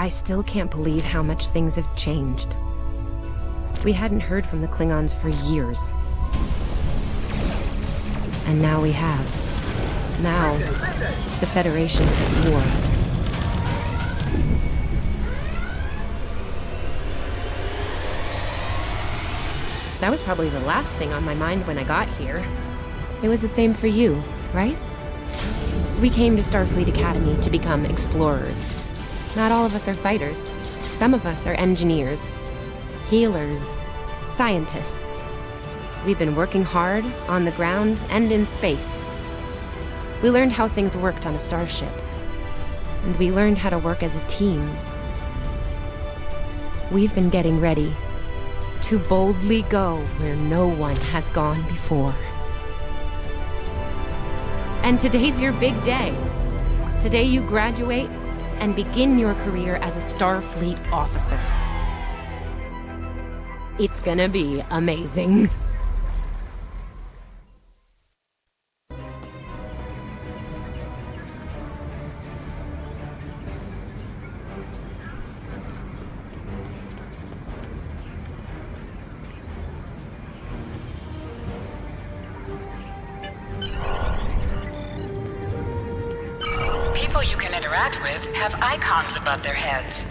I still can't believe how much things have changed. We hadn't heard from the Klingons for years. And now we have. Now, the Federation's at war. That was probably the last thing on my mind when I got here. It was the same for you, right? We came to Starfleet Academy to become explorers. Not all of us are fighters. Some of us are engineers, healers, scientists. We've been working hard on the ground and in space. We learned how things worked on a starship. And we learned how to work as a team. We've been getting ready to boldly go where no one has gone before. And today's your big day. Today you graduate and begin your career as a Starfleet officer. It's gonna be amazing. Have icons above their heads.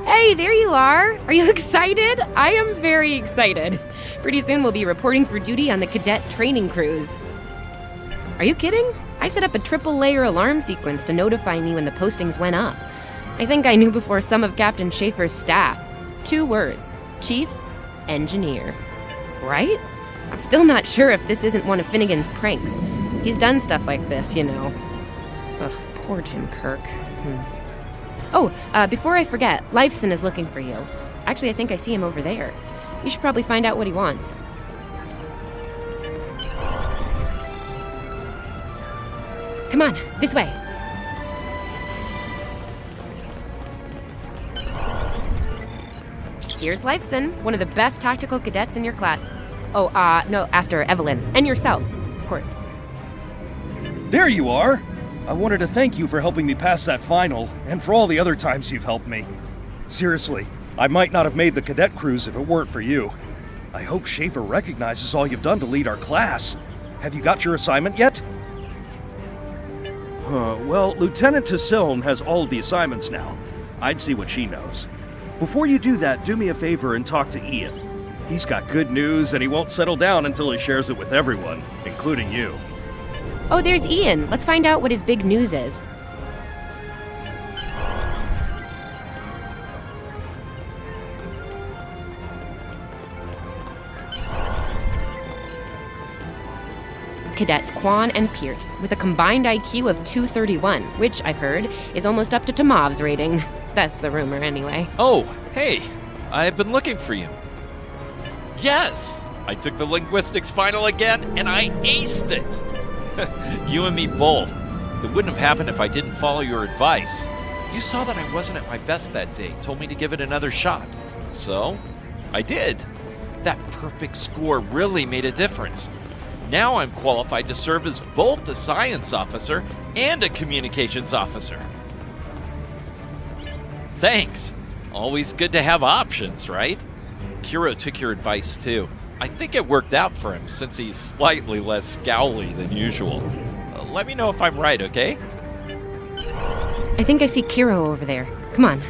Hey, there you are! Are you excited? I am very excited. Pretty soon we'll be reporting for duty on the cadet training cruise. Are you kidding? I set up a triple-layer alarm sequence to notify me when the postings went up. I think I knew before some of Captain Schaefer's staff. 2 words. Chief Engineer. Right? I'm still not sure if this isn't one of Finnegan's pranks. He's done stuff like this, you know. Ugh. Poor Jim Kirk. Oh, before I forget, Lifeson is looking for you. Actually, I think I see him over there. You should probably find out what he wants. Come on, this way. Here's Lifeson, one of the best tactical cadets in your class. Oh, no, after Evelyn. And yourself, of course. There you are! I wanted to thank you for helping me pass that final, and for all the other times you've helped me. Seriously, I might not have made the cadet cruise if it weren't for you. I hope Schaefer recognizes all you've done to lead our class. Have you got your assignment yet? Well, Lieutenant Tassiln has all of the assignments now. I'd see what she knows. Before you do that, do me a favor and talk to Ian. He's got good news, and he won't settle down until he shares it with everyone, including you. Oh, there's Ian. Let's find out what his big news is. Cadets Quan and Peart, with a combined IQ of 231, which, I've heard, is almost up to Tomov's rating. That's the rumor, anyway. Oh, hey. I've been looking for you. Yes! I took the linguistics final again, and I aced it! You and me both. It wouldn't have happened if I didn't follow your advice. You saw that I wasn't at my best that day, told me to give it another shot. So, I did. That perfect score really made a difference. Now I'm qualified to serve as both a science officer and a communications officer. Thanks. Always good to have options, right? Kiro took your advice too. I think it worked out for him since he's slightly less scowly than usual. Let me know if I'm right, okay? I think I see Kiro over there. Come on.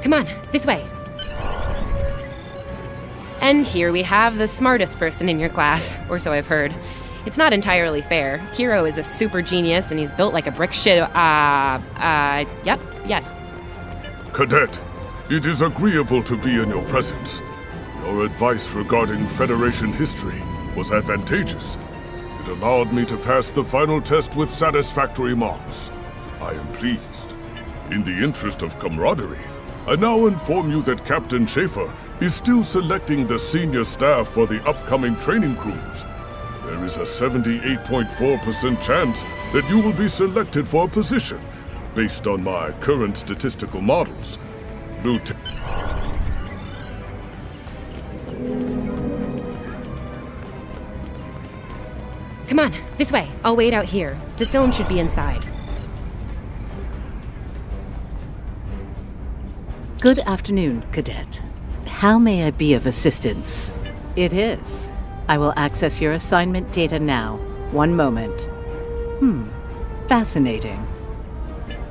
Come on, this way. And here we have the smartest person in your class, or so I've heard. It's not entirely fair. Kiro is a super genius and he's built like a brick shit. Yep, yes. Cadet, it is agreeable to be in your presence. Your advice regarding Federation history was advantageous. It allowed me to pass the final test with satisfactory marks. I am pleased. In the interest of camaraderie, I now inform you that Captain Schaefer is still selecting the senior staff for the upcoming training cruise. There is a 78.4% chance that you will be selected for a position, based on my current statistical models. Come on, this way. I'll wait out here. Decilum should be inside. Good afternoon, Cadet. How may I be of assistance? It is. I will access your assignment data now. One moment. Fascinating.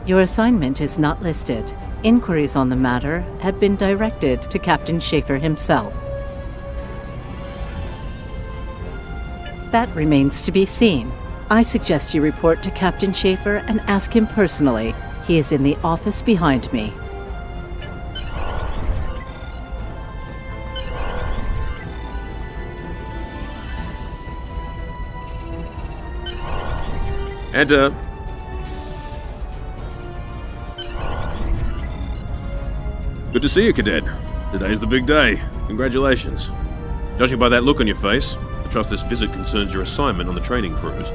Your assignment is not listed. Inquiries on the matter have been directed to Captain Schaefer himself. That remains to be seen. I suggest you report to Captain Schaefer and ask him personally. He is in the office behind me. Enter. Good to see you, Cadet. Today's the big day. Congratulations. Judging by that look on your face, I trust this visit concerns your assignment on the training cruise.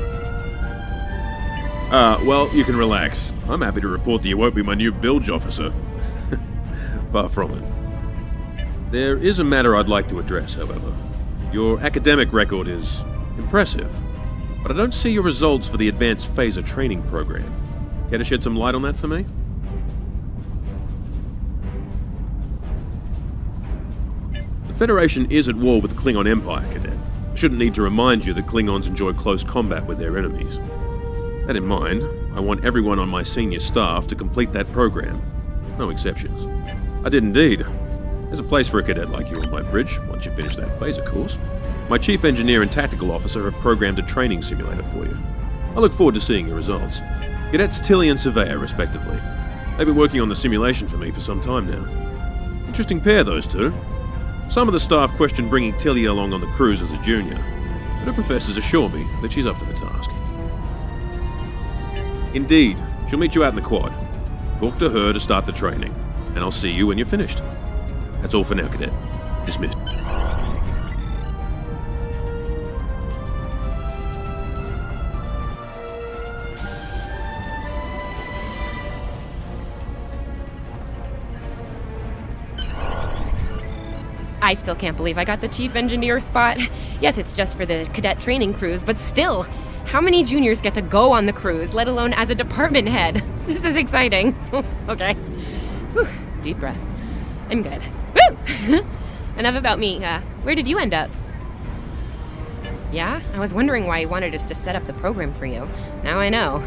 Well, you can relax. I'm happy to report that you won't be my new bilge officer. Far from it. There is a matter I'd like to address, however. Your academic record is impressive, but I don't see your results for the Advanced Phaser Training Program. Care to shed some light on that for me? The Federation is at war with the Klingon Empire, Cadet. I shouldn't need to remind you that Klingons enjoy close combat with their enemies. That in mind, I want everyone on my senior staff to complete that program. No exceptions. I did indeed. There's a place for a cadet like you on my bridge, once you finish that phaser course. My chief engineer and tactical officer have programmed a training simulator for you. I look forward to seeing your results. Cadets Tilly and Surveyor, respectively. They've been working on the simulation for me for some time now. Interesting pair, those two. Some of the staff question bringing Tilly along on the cruise as a junior, but her professors assure me that she's up to the task. Indeed, she'll meet you out in the quad. Talk to her to start the training, and I'll see you when you're finished. That's all for now, Cadet. Dismissed. I still can't believe I got the chief engineer spot. Yes, it's just for the cadet training cruise, but still, how many juniors get to go on the cruise, let alone as a department head? This is exciting. Okay. Whew. Deep breath. I'm good. Woo! Enough about me. Where did you end up? Yeah? I was wondering why you wanted us to set up the program for you. Now I know.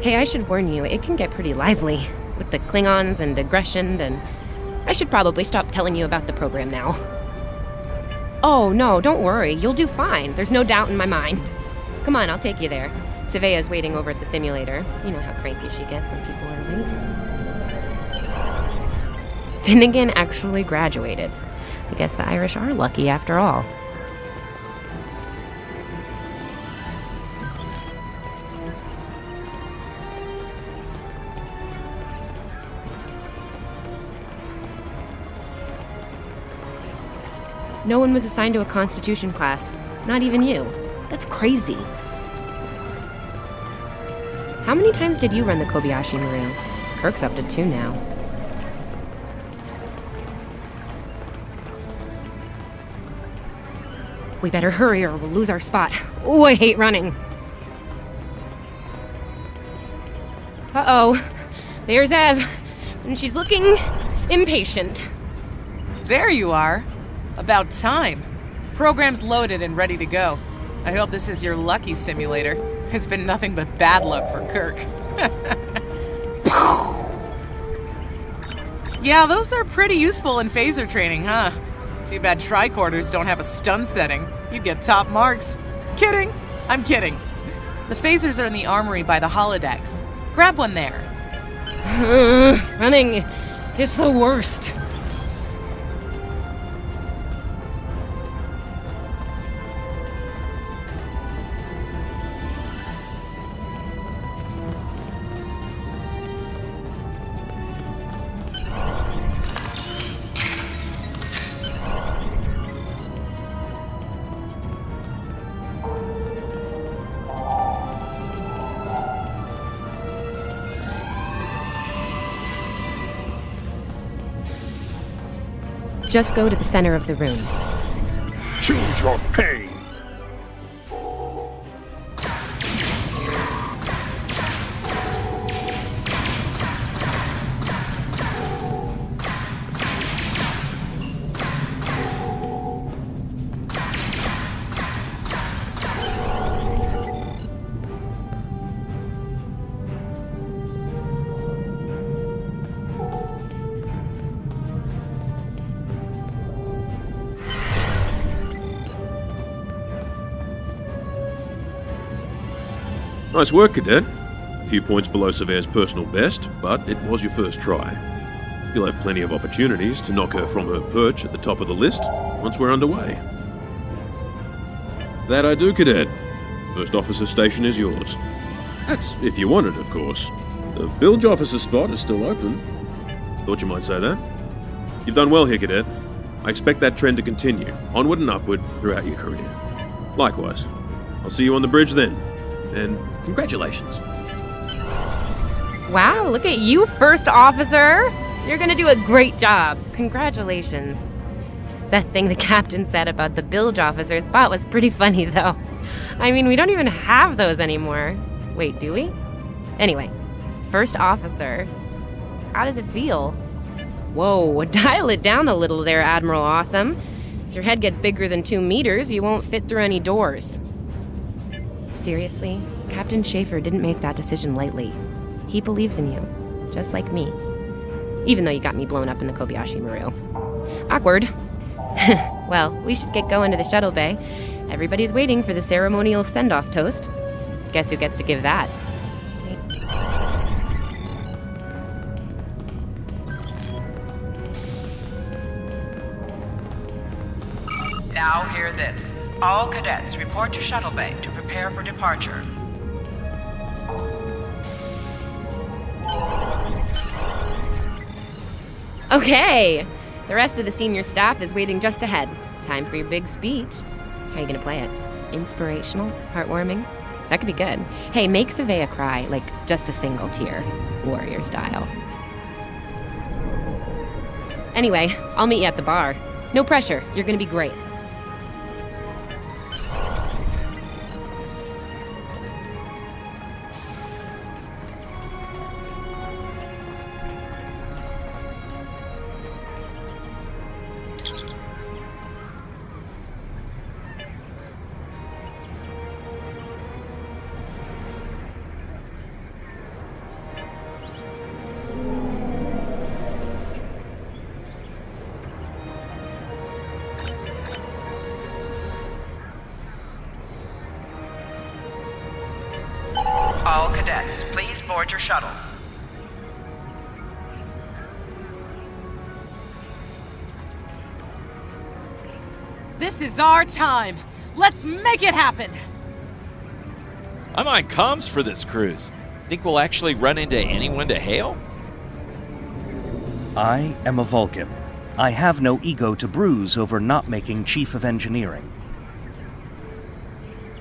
Hey, I should warn you, it can get pretty lively. With the Klingons and aggression, and I should probably stop telling you about the program now. Oh, no, don't worry. You'll do fine. There's no doubt in my mind. Come on, I'll take you there. Savea's waiting over at the simulator. You know how cranky she gets when people are late. Finnegan actually graduated. I guess the Irish are lucky after all. No one was assigned to a Constitution class. Not even you. That's crazy. How many times did you run the Kobayashi Maru? Kirk's up to 2 now. We better hurry or we'll lose our spot. Oh, I hate running. Uh-oh. There's Ev. And she's looking impatient. There you are. About time. Program's loaded and ready to go. I hope this is your lucky simulator. It's been nothing but bad luck for Kirk. Yeah, those are pretty useful in phaser training, huh? Too bad tricorders don't have a stun setting. You'd get top marks. Kidding? I'm kidding. The phasers are in the armory by the holodecks. Grab one there. Running is the worst. Just go to the center of the room. Choose your pain. Nice work, Cadet. A few points below Severe's personal best, but it was your first try. You'll have plenty of opportunities to knock her from her perch at the top of the list once we're underway. That I do, Cadet. First officer station is yours. That's if you want it, of course. The bilge officer spot is still open. Thought you might say that. You've done well here, Cadet. I expect that trend to continue, onward and upward, throughout your career. Likewise. I'll see you on the bridge then. And congratulations. Wow, look at you, first officer! You're gonna do a great job. Congratulations. That thing the captain said about the bilge officer spot was pretty funny, though. I mean, we don't even have those anymore. Wait, do we? Anyway, first officer. How does it feel? Whoa, dial it down a little there, Admiral Awesome. If your head gets bigger than 2 meters, you won't fit through any doors. Seriously, Captain Schaefer didn't make that decision lightly. He believes in you, just like me. Even though you got me blown up in the Kobayashi Maru. Awkward. Well, we should get going to the shuttle bay. Everybody's waiting for the ceremonial send-off toast. Guess who gets to give that? Now hear this. All cadets report to shuttle bay to prepare for departure. Okay! The rest of the senior staff is waiting just ahead. Time for your big speech. How are you gonna play it? Inspirational? Heartwarming? That could be good. Hey, make Savea cry, like just a single tear. Warrior style. Anyway, I'll meet you at the bar. No pressure, you're gonna be great. All cadets, please board your shuttles. This is our time. Let's make it happen. I'm on comms for this cruise. Think we'll actually run into anyone to hail? I am a Vulcan. I have no ego to bruise over not making Chief of Engineering.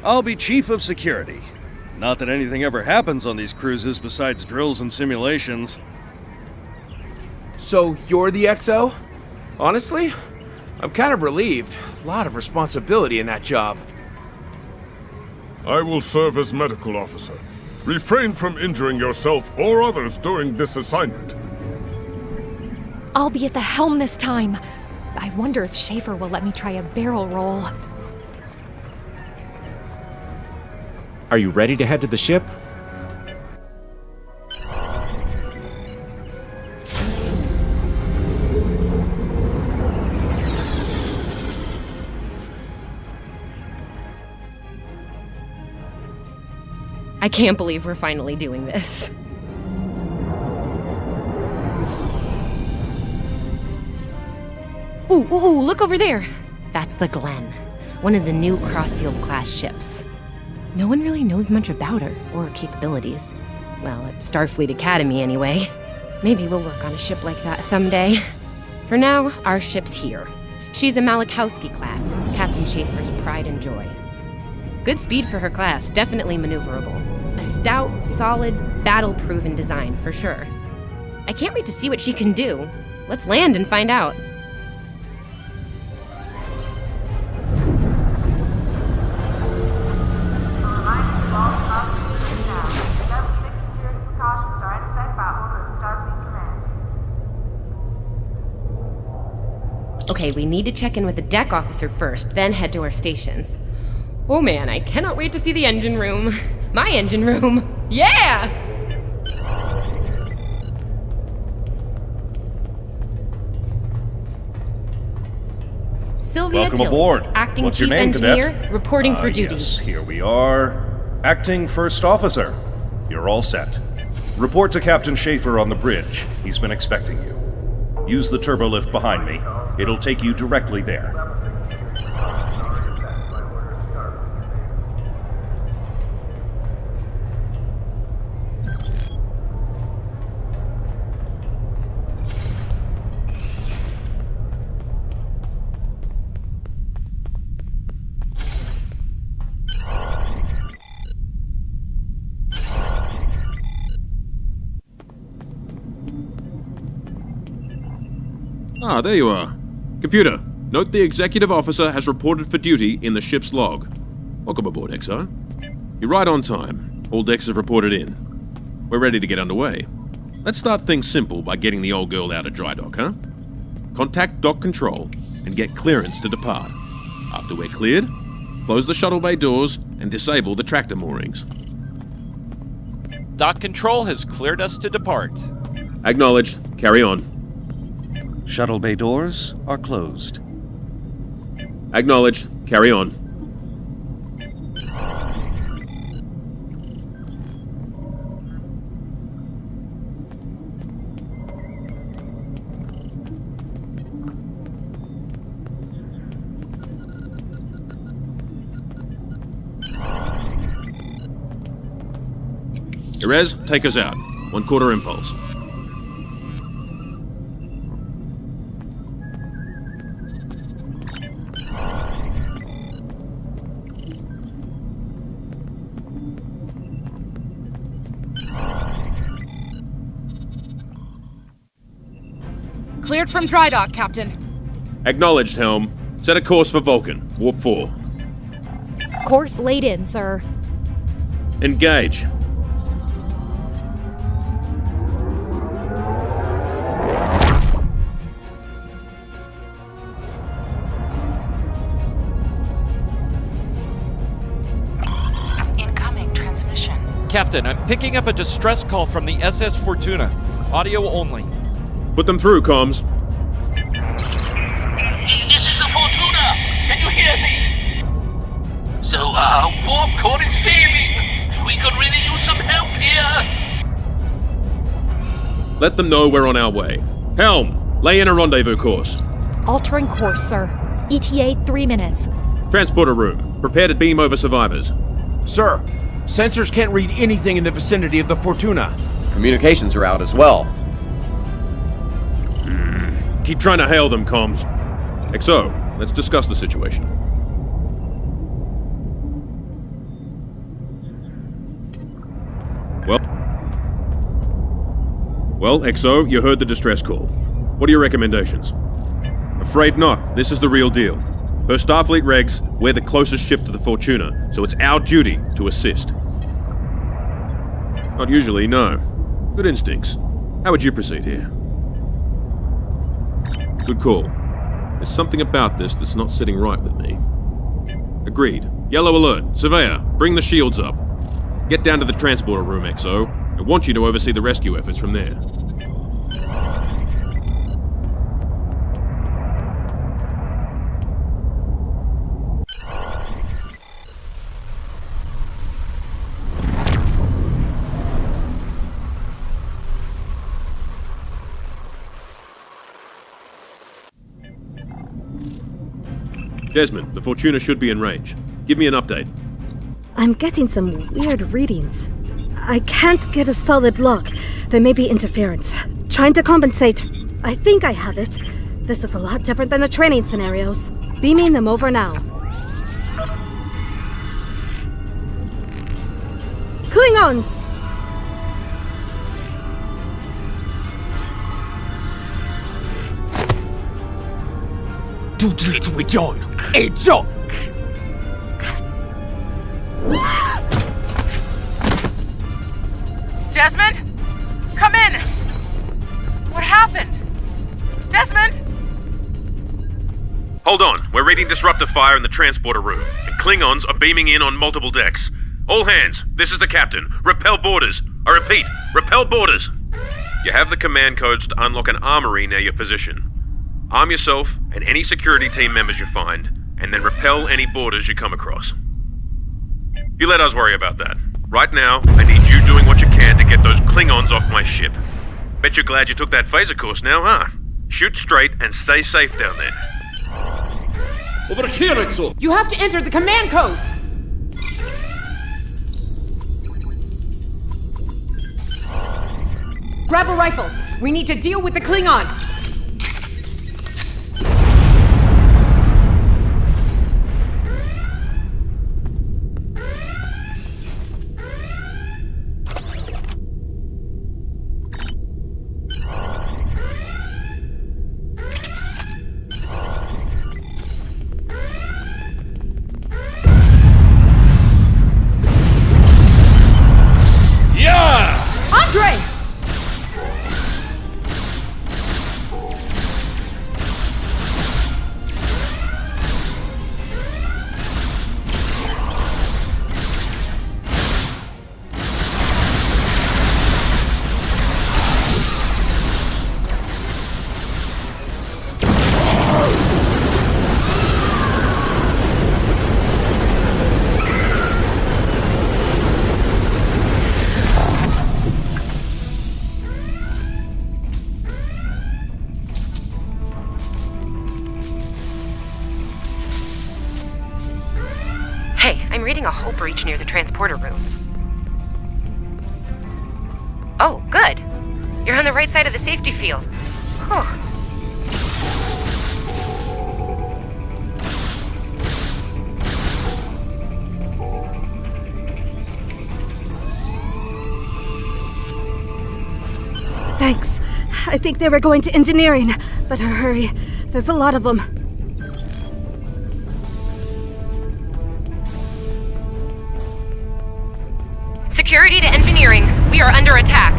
I'll be Chief of Security. Not that anything ever happens on these cruises besides drills and simulations. So you're the XO? Honestly, I'm kind of relieved. A lot of responsibility in that job. I will serve as medical officer. Refrain from injuring yourself or others during this assignment. I'll be at the helm this time. I wonder if Schaefer will let me try a barrel roll. Are you ready to head to the ship? I can't believe we're finally doing this. Ooh, look over there! That's the Glen, one of the new Crossfield-class ships. No one really knows much about her, or her capabilities. Well, at Starfleet Academy, anyway. Maybe we'll work on a ship like that someday. For now, our ship's here. She's a Malachowski class, Captain Schaefer's pride and joy. Good speed for her class, definitely maneuverable. A stout, solid, battle-proven design, for sure. I can't wait to see what she can do. Let's land and find out. Okay, we need to check in with the deck officer first, then head to our stations. Oh man, I cannot wait to see the engine room. My engine room! Yeah! Sylvia Welcome Tilley, aboard. acting What's your chief name, engineer, Cadet? reporting for duty. Yes, here we are. Acting First Officer, you're all set. Report to Captain Schaefer on the bridge. He's been expecting you. Use the turbolift behind me. It'll take you directly there. Ah, there you are. Computer, note the executive officer has reported for duty in the ship's log. Welcome aboard, XR. You're right on time. All decks have reported in. We're ready to get underway. Let's start things simple by getting the old girl out of dry dock, huh? Contact dock control and get clearance to depart. After we're cleared, close the shuttle bay doors and disable the tractor moorings. Dock control has cleared us to depart. Acknowledged. Carry on. Shuttle bay doors are closed. Acknowledged. Carry on. Erez, take us out. 1/4 impulse. Cleared from dry dock, Captain. Acknowledged, Helm. Set a course for Vulcan. Warp 4. Course laid in, sir. Engage. Incoming transmission. Captain, I'm picking up a distress call from the SS Fortuna. Audio only. Put them through, comms. This is the Fortuna! Can you hear me? So, warp core is failing. We could really use some help here. Let them know we're on our way. Helm, lay in a rendezvous course. Altering course, sir. ETA 3 minutes. Transporter room. Prepare to beam over survivors. Sir, sensors can't read anything in the vicinity of the Fortuna. Communications are out as well. Keep trying to hail them, comms. XO, let's discuss the situation. Well, XO, you heard the distress call. What are your recommendations? Afraid not. This is the real deal. Per Starfleet regs, we're the closest ship to the Fortuna, so it's our duty to assist. Not usually, no. Good instincts. How would you proceed here? Good call. There's something about this that's not sitting right with me. Agreed. Yellow alert. Surveyor, bring the shields up. Get down to the transporter room, XO. I want you to oversee the rescue efforts from there. Desmond, the Fortuna should be in range. Give me an update. I'm getting some weird readings. I can't get a solid lock. There may be interference. Trying to compensate. I think I have it. This is a lot different than the training scenarios. Beaming them over now. Klingons! Desmond? Come in! What happened? Desmond? Hold on. We're reading disruptor fire in the transporter room, and Klingons are beaming in on multiple decks. All hands, this is the captain. Repel boarders. I repeat, repel boarders. You have the command codes to unlock an armory near your position. Arm yourself and any security team members you find, and then repel any boarders you come across. You let us worry about that. Right now, I need you doing what you can to get those Klingons off my ship. Bet you're glad you took that phaser course now, huh? Shoot straight and stay safe down there. Over here, Exo! You have to enter the command codes! Grab a rifle. We need to deal with the Klingons. Andre! I'm reading a hull breach near the transporter room. Oh, good. You're on the right side of the safety field. Huh. Thanks. I think they were going to engineering. Better hurry. There's a lot of them. Security to engineering. We are under attack.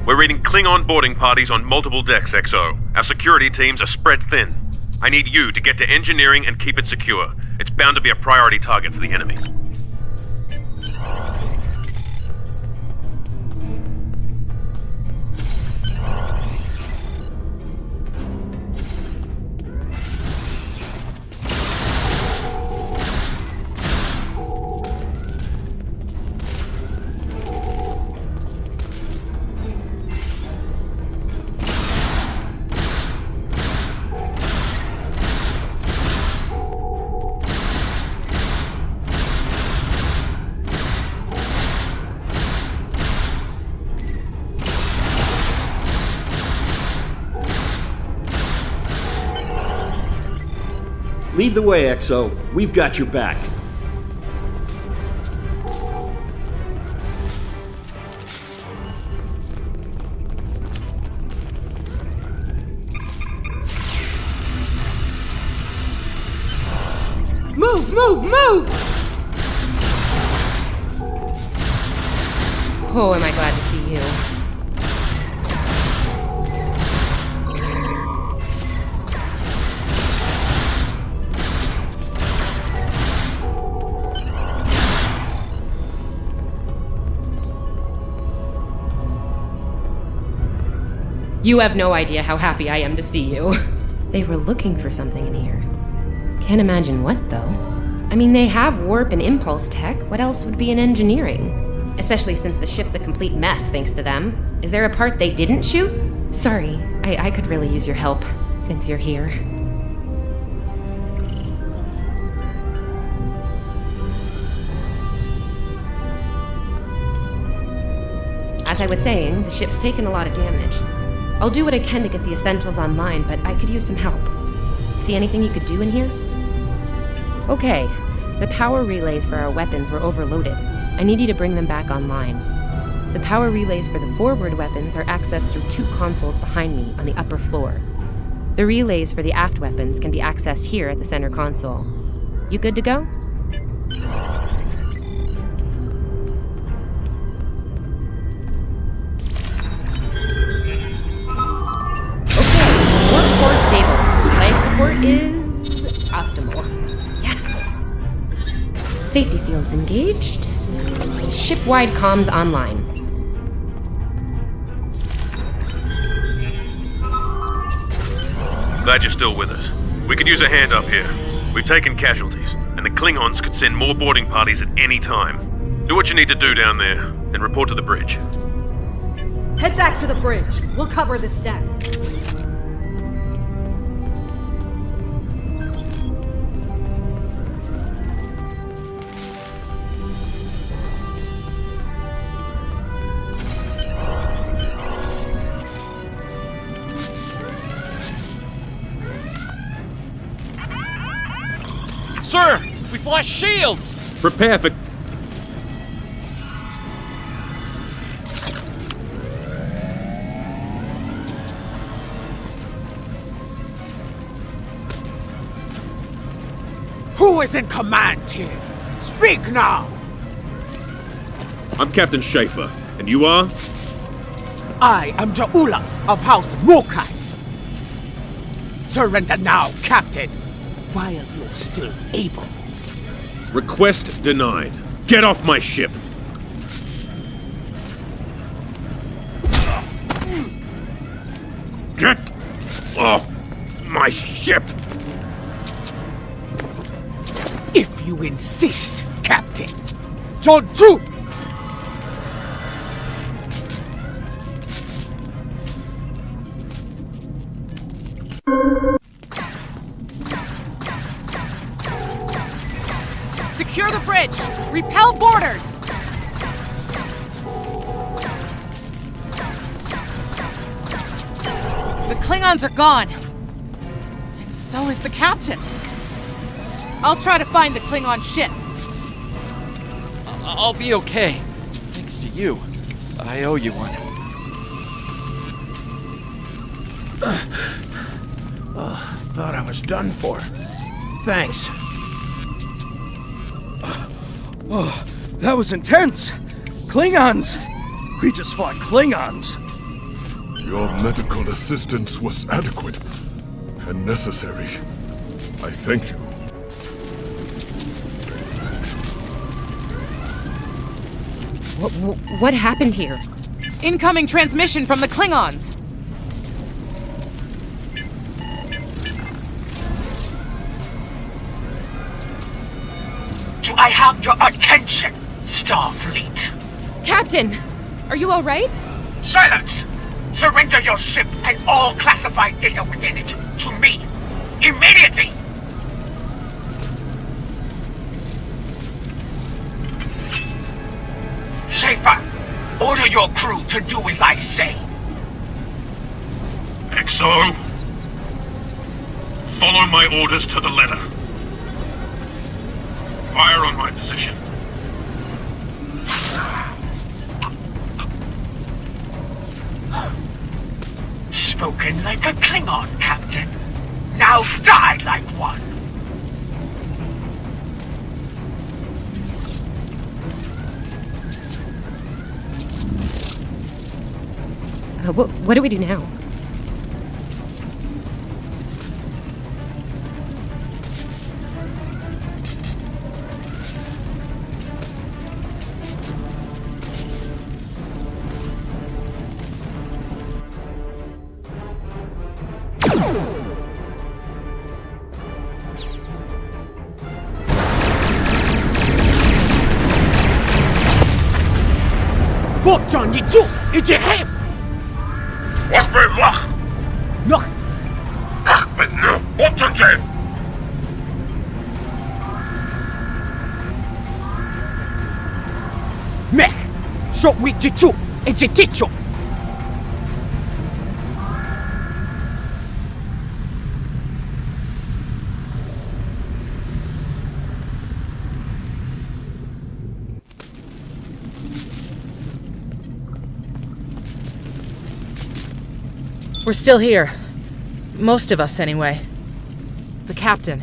We're reading Klingon boarding parties on multiple decks, XO. Our security teams are spread thin. I need you to get to engineering and keep it secure. It's bound to be a priority target for the enemy. Lead the way, XO. We've got your back. Move, move, move! Oh, am I glad to see you. You have no idea how happy I am to see you. They were looking for something in here. Can't imagine what, though. I mean, they have warp and impulse tech. What else would be in engineering? Especially since the ship's a complete mess, thanks to them. Is there a part they didn't shoot? Sorry, I could really use your help, since you're here. As I was saying, the ship's taken a lot of damage. I'll do what I can to get the essentials online, but I could use some help. See anything you could do in here? Okay, the power relays for our weapons were overloaded. I need you to bring them back online. The power relays for the forward weapons are accessed through 2 consoles behind me on the upper floor. The relays for the aft weapons can be accessed here at the center console. You good to go? Is optimal. Yes. Safety fields engaged. Ship-wide comms online. Glad you're still with us. We could use a hand up here. We've taken casualties, and the Klingons could send more boarding parties at any time. Do what you need to do down there, then report to the bridge. Head back to the bridge. We'll cover this deck. Sir, we've lost shields! Prepare for... Who is in command here? Speak now! I'm Captain Schaefer, and you are? I am Ja'ula of House Mokai. Surrender now, Captain, while you're still able. Request denied. Get off my ship! Get off my ship! If you insist, Captain. John True! Secure the bridge! Repel boarders! The Klingons are gone. And so is the captain. I'll try to find the Klingon ship. I'll be okay. Thanks to you. I owe you one. Thought I was done for. Thanks. Oh, that was intense! Klingons! We just fought Klingons! Your medical assistance was adequate and necessary. I thank you. What happened here? Incoming transmission from the Klingons. Do I have your attention, Starfleet? Captain, are you all right? Silence! Surrender your ship and all classified data within it to me. Immediately! Schaefer, order your crew to do as I say. XO, follow my orders to the letter. Fire on my position. Spoken like a Klingon, Captain. Now die like one. What do we do now? John, you do! It's a have! No! Mech! So we jiu it's a ticho! We're still here. Most of us, anyway. The captain.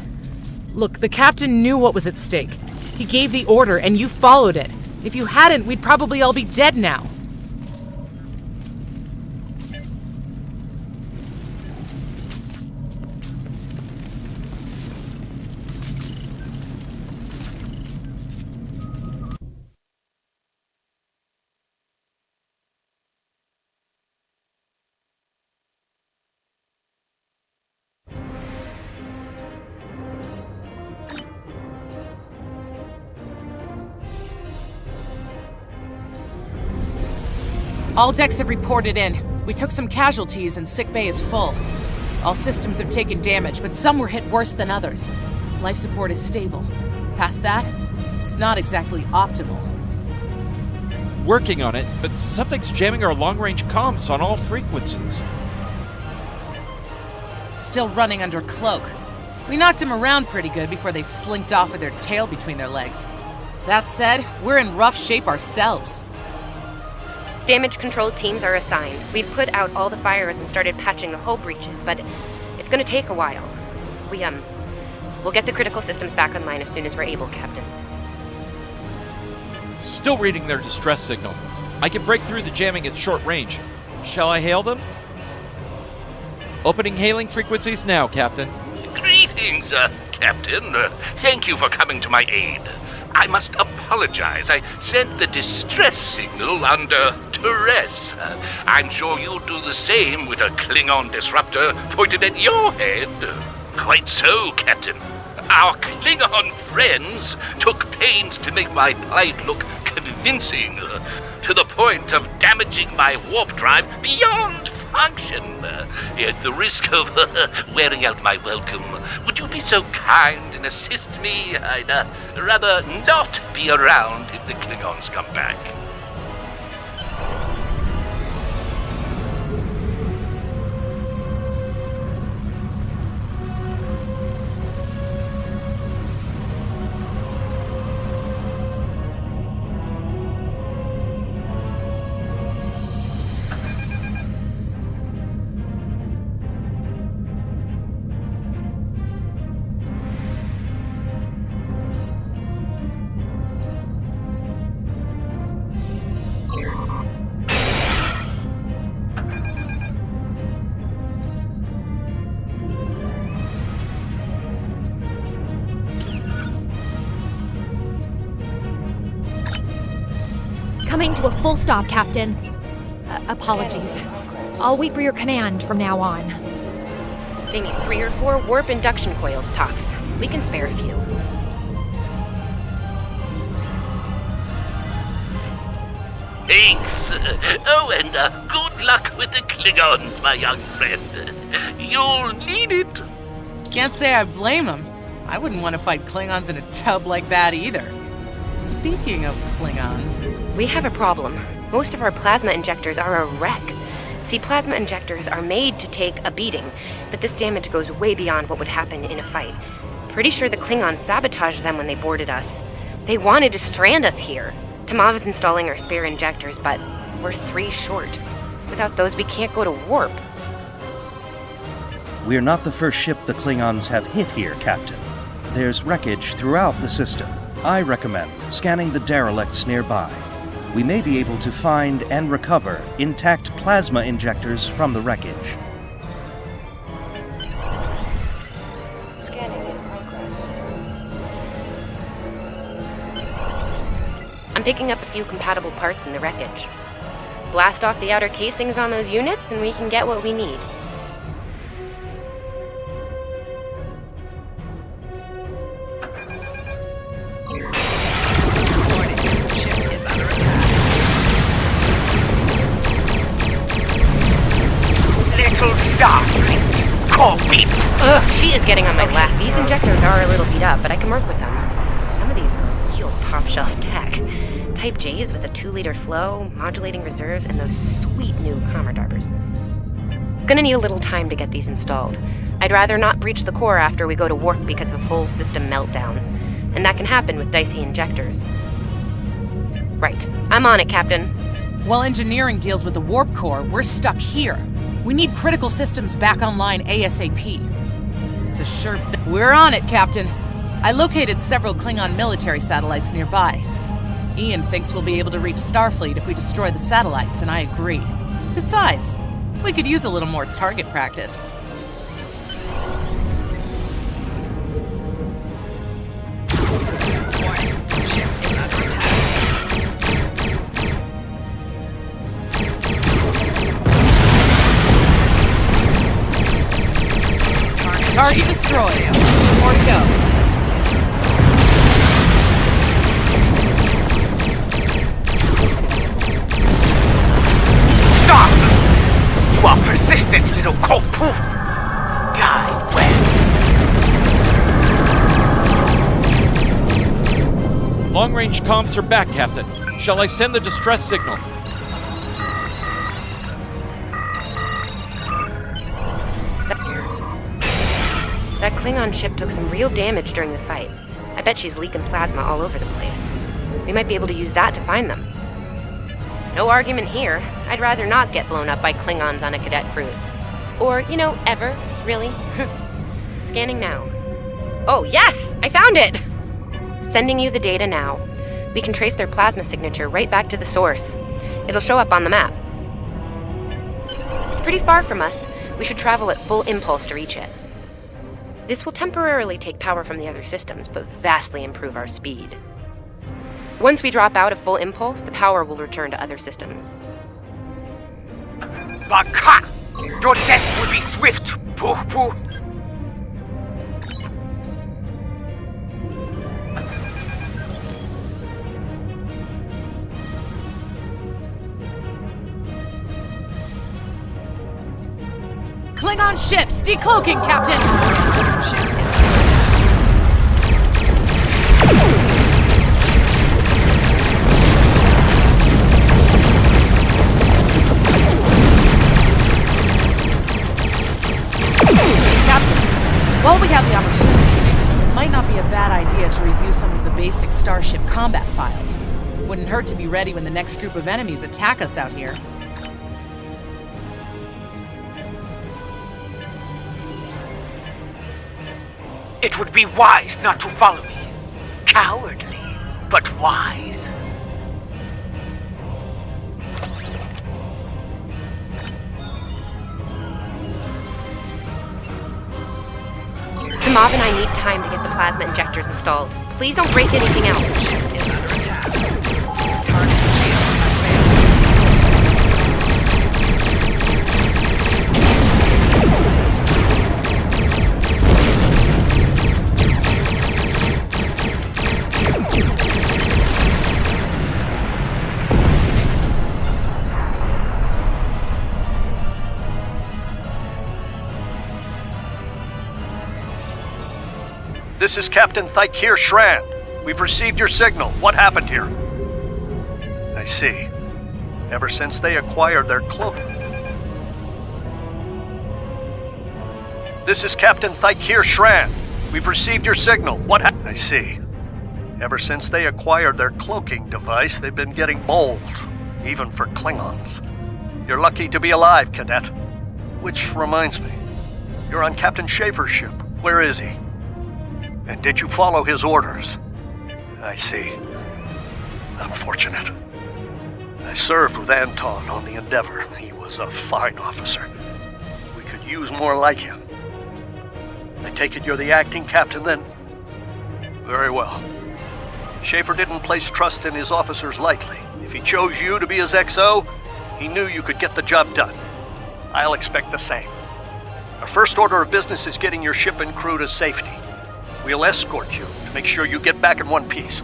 Look, the captain knew what was at stake. He gave the order, and you followed it. If you hadn't, we'd probably all be dead now. All decks have reported in. We took some casualties and sick bay is full. All systems have taken damage, but some were hit worse than others. Life support is stable. Past that, it's not exactly optimal. Working on it, but something's jamming our long-range comms on all frequencies. Still running under cloak. We knocked him around pretty good before they slinked off with their tail between their legs. That said, we're in rough shape ourselves. Damage control teams are assigned. We've put out all the fires and started patching the hull breaches, but it's gonna take a while. We'll get the critical systems back online as soon as we're able, Captain. Still reading their distress signal. I can break through the jamming at short range. Shall I hail them? Opening hailing frequencies now, Captain. Greetings, Captain. Thank you for coming to my aid. I must apologize. I sent the distress signal under duress. I'm sure you'll do the same with a Klingon disruptor pointed at your head. Quite so, Captain. Our Klingon friends took pains to make my plight look convincing, to the point of damaging my warp drive beyond function. At the risk of wearing out my welcome, would you be so kind and assist me? I'd rather not be around if the Klingons come back. Coming to a full stop, Captain. Apologies. I'll wait for your command from now on. They need 3 or 4 warp induction coils tops. We can spare a few. Thanks. Oh, and good luck with the Klingons, my young friend. You'll need it. Can't say I blame him. I wouldn't want to fight Klingons in a tub like that either. Speaking of Klingons... We have a problem. Most of our plasma injectors are a wreck. See, plasma injectors are made to take a beating, but this damage goes way beyond what would happen in a fight. Pretty sure the Klingons sabotaged them when they boarded us. They wanted to strand us here. Tamav is installing our spare injectors, but we're 3 short. Without those, we can't go to warp. We're not the first ship the Klingons have hit here, Captain. There's wreckage throughout the system. I recommend scanning the derelicts nearby. We may be able to find and recover intact plasma injectors from the wreckage. Scanning in progress. I'm picking up a few compatible parts in the wreckage. Blast off the outer casings on those units and we can get what we need. Starfleet, call me. Ugh, she is getting on my last. These injectors are a little beat up, but I can work with them. Some of these are real top-shelf tech. Type J's with a 2-liter flow, modulating reserves, and those sweet new Commodarbers. Gonna need a little time to get these installed. I'd rather not breach the core after we go to warp because of a full system meltdown. And that can happen with dicey injectors. Right. I'm on it, Captain. While engineering deals with the warp core, we're stuck here. We need critical systems back online ASAP. It's a sure... We're on it, Captain. I located several Klingon military satellites nearby. Ian thinks we'll be able to reach Starfleet if we destroy the satellites, and I agree. Besides, we could use a little more target practice. Target destroyed. 2 more to go. long-range comms are back, Captain. Shall I send the distress signal? That Klingon ship took some real damage during the fight. I bet she's leaking plasma all over the place. We might be able to use that to find them. No argument here. I'd rather not get blown up by Klingons on a cadet cruise. Or, ever, really. Scanning now. Oh, yes! I found it! Sending you the data now. We can trace their plasma signature right back to the source. It'll show up on the map. It's pretty far from us. We should travel at full impulse to reach it. This will temporarily take power from the other systems, but vastly improve our speed. Once we drop out of full impulse, the power will return to other systems. Baka! Your death will be swift, Pooh-Pooh! Klingon ships, decloaking, Captain! Captain, while we have the opportunity, it might not be a bad idea to review some of the basic Starship combat files. Wouldn't hurt to be ready when the next group of enemies attack us out here. It would be wise not to follow me. Cowardly, but wise. Tamav and I need time to get the plasma injectors installed. Please don't break anything else. This is Captain Thykir Shran. We've received your signal. What happened here? I see. Ever since they acquired their cloak. This is Captain Thykir Shran. We've received your signal. What happened? I see. Ever since they acquired their cloaking device, they've been getting bold, even for Klingons. You're lucky to be alive, Cadet. Which reminds me, you're on Captain Schaefer's ship. Where is he? And did you follow his orders? I see. Unfortunate. I served with Anton on the Endeavor. He was a fine officer. We could use more like him. I take it you're the acting captain then? Very well. Schaefer didn't place trust in his officers lightly. If he chose you to be his XO, he knew you could get the job done. I'll expect the same. Our first order of business is getting your ship and crew to safety. We'll escort you to make sure you get back in one piece.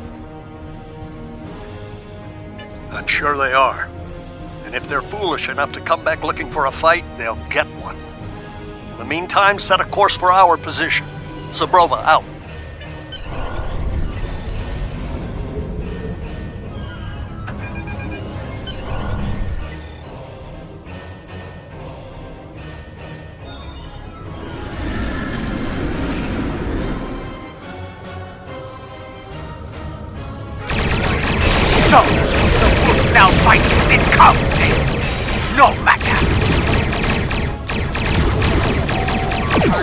I'm sure they are. And if they're foolish enough to come back looking for a fight, they'll get one. In the meantime, set a course for our position. Zabrova out. So, the wolf now fights with its cubs. No matter.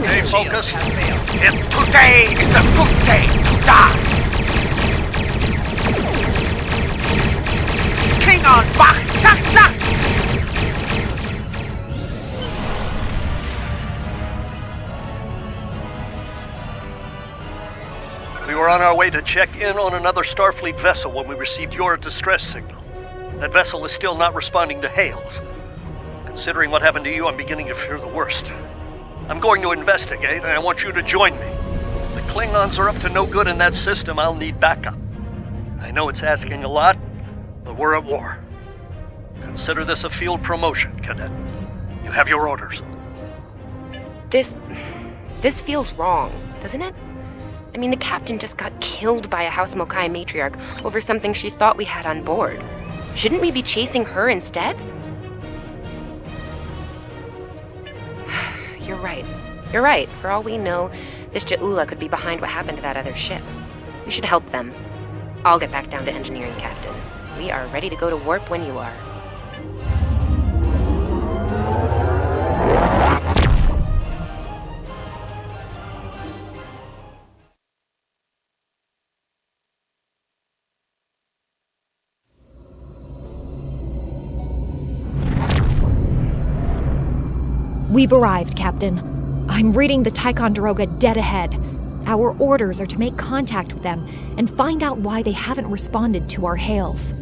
Stay focused. If today is a good day to die. Klingon Bach, zack, zack. We were on our way to check in on another Starfleet vessel when we received your distress signal. That vessel is still not responding to hails. Considering what happened to you, I'm beginning to fear the worst. I'm going to investigate, and I want you to join me. If the Klingons are up to no good in that system, I'll need backup. I know it's asking a lot, but we're at war. Consider this a field promotion, Cadet. You have your orders. This feels wrong, doesn't it? I mean, the captain just got killed by a House Mokai matriarch over something she thought we had on board. Shouldn't we be chasing her instead? You're right. You're right. For all we know, this Ja'ula could be behind what happened to that other ship. We should help them. I'll get back down to engineering, Captain. We are ready to go to warp when you are. We've arrived, Captain. I'm reading the Ticonderoga dead ahead. Our orders are to make contact with them and find out why they haven't responded to our hails.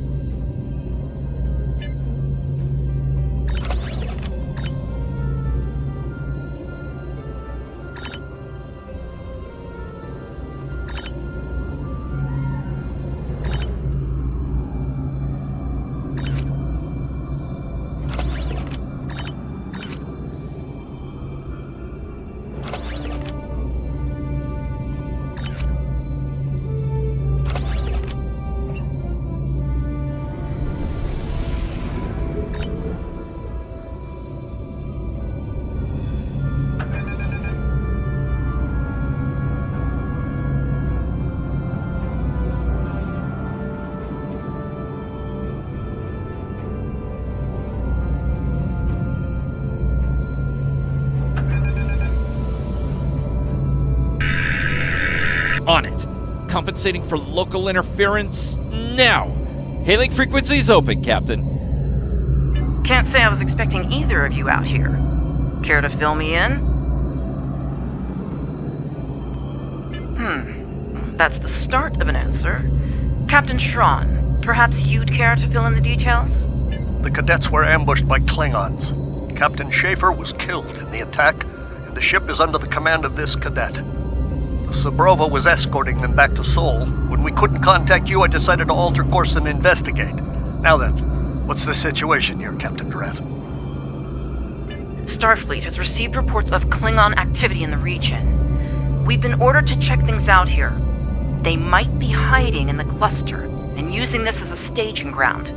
On it. Compensating for local interference now. Hailing frequencies open, Captain. Can't say I was expecting either of you out here. Care to fill me in? That's the start of an answer. Captain Schron, perhaps you'd care to fill in the details? The cadets were ambushed by Klingons. Captain Schaefer was killed in the attack, and the ship is under the command of this cadet. Sabrova was escorting them back to Seoul. When we couldn't contact you, I decided to alter course and investigate. Now then, what's the situation here, Captain Durant? Starfleet has received reports of Klingon activity in the region. We've been ordered to check things out here. They might be hiding in the cluster and using this as a staging ground.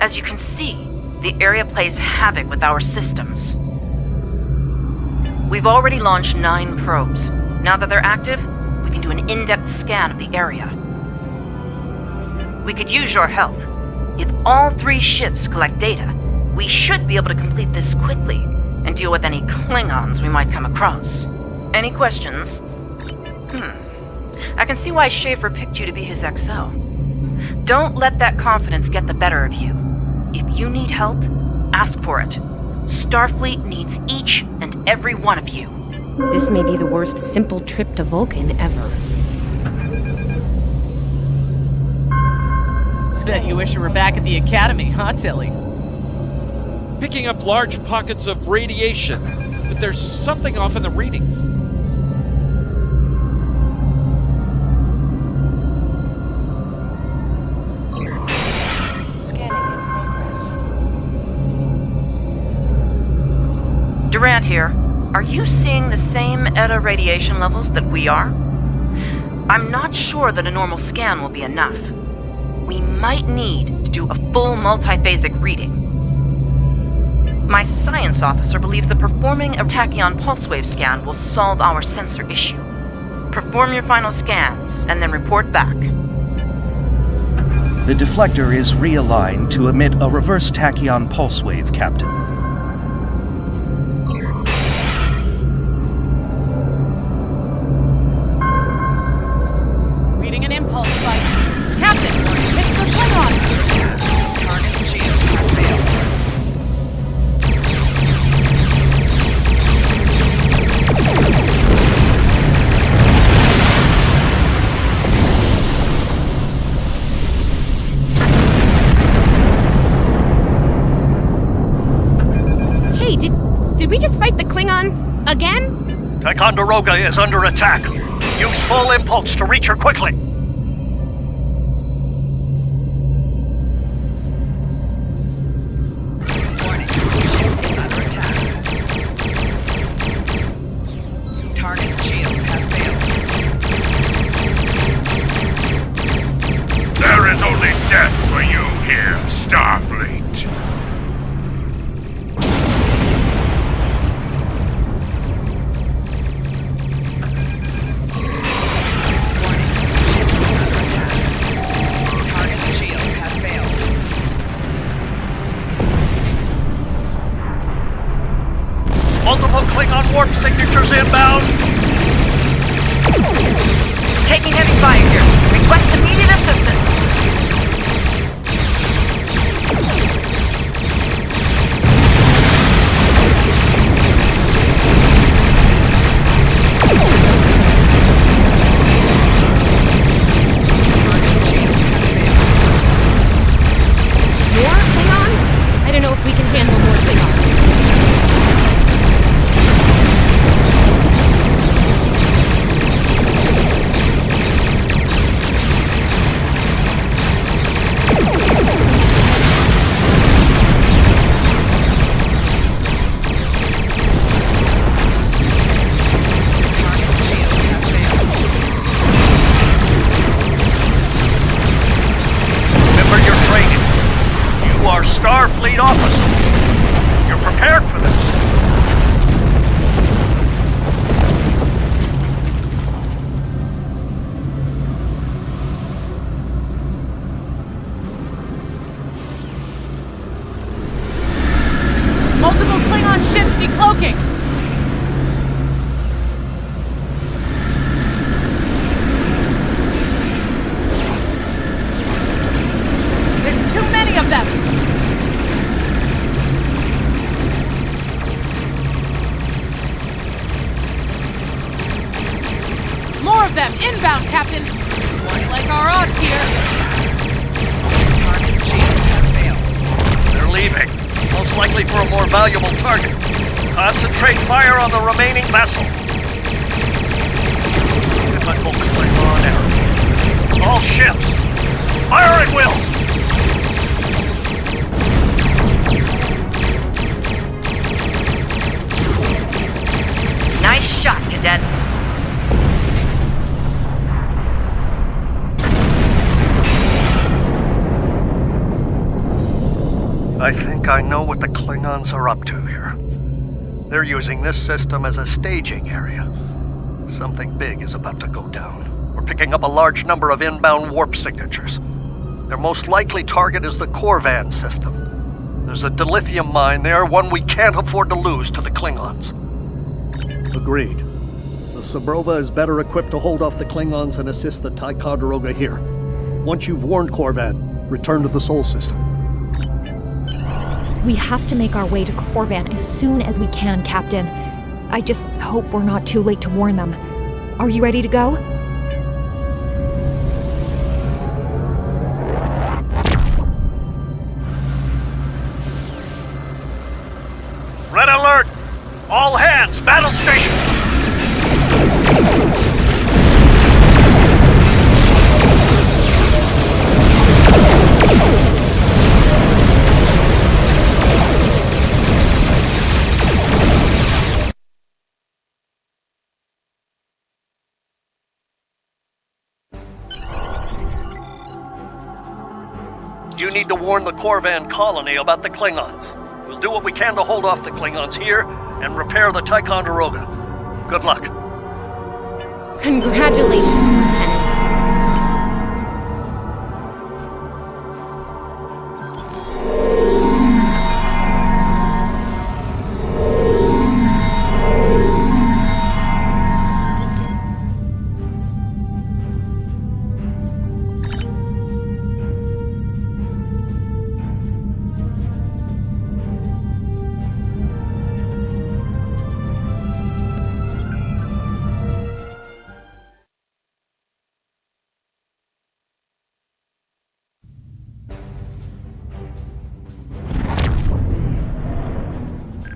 As you can see, the area plays havoc with our systems. We've already launched 9 probes. Now that they're active, we can do an in-depth scan of the area. We could use your help. If all 3 ships collect data, we should be able to complete this quickly and deal with any Klingons we might come across. Any questions? I can see why Schaefer picked you to be his XO. Don't let that confidence get the better of you. If you need help, ask for it. Starfleet needs each and every one of you. This may be the worst simple trip to Vulcan ever. Bet you wish you were back at the academy, huh, Tilly? Picking up large pockets of radiation, but there's something off in the readings. Durant here. Are you seeing the same ETA radiation levels that we are? I'm not sure that a normal scan will be enough. We might need to do a full multiphasic reading. My science officer believes that performing a tachyon pulse wave scan will solve our sensor issue. Perform your final scans and then report back. The deflector is realigned to emit a reverse tachyon pulse wave, Captain. Reading an impulse spike. Captain, it's the Klingons! Target shield has failed. Hey, did we just fight the Klingons again? Ticonderoga is under attack. Use full impulse to reach her quickly. Warning, ship is under attack. Target shield has failed. Klingon warp signatures inbound. Taking heavy fire here. Request immediate assistance. More Klingons? I don't know if we can handle more Klingons. Remember your training. You are Starfleet officers. You're prepared for this. Multiple Klingon ships decloaking! There's too many of them! More of them! Inbound, Captain! Won't like our odds here. They're leaving. Most likely for a more valuable target. Concentrate fire on the remaining vessel. Typical Klingon error. All ships, fire at will! Nice shot, cadets. I think I know what the Klingons are up to here. They're using this system as a staging area. Something big is about to go down. We're picking up a large number of inbound warp signatures. Their most likely target is the Corvan system. There's a dilithium mine there, one we can't afford to lose to the Klingons. Agreed. The Sabrova is better equipped to hold off the Klingons and assist the Ticonderoga here. Once you've warned Corvan, return to the Sol system. We have to make our way to Corvan as soon as we can, Captain. I just hope we're not too late to warn them. Are you ready to go? Red alert! All hands, battle station! You need to warn the Corvan colony about the Klingons. We'll do what we can to hold off the Klingons here and repair the Ticonderoga. Good luck. Congratulations, Lieutenant.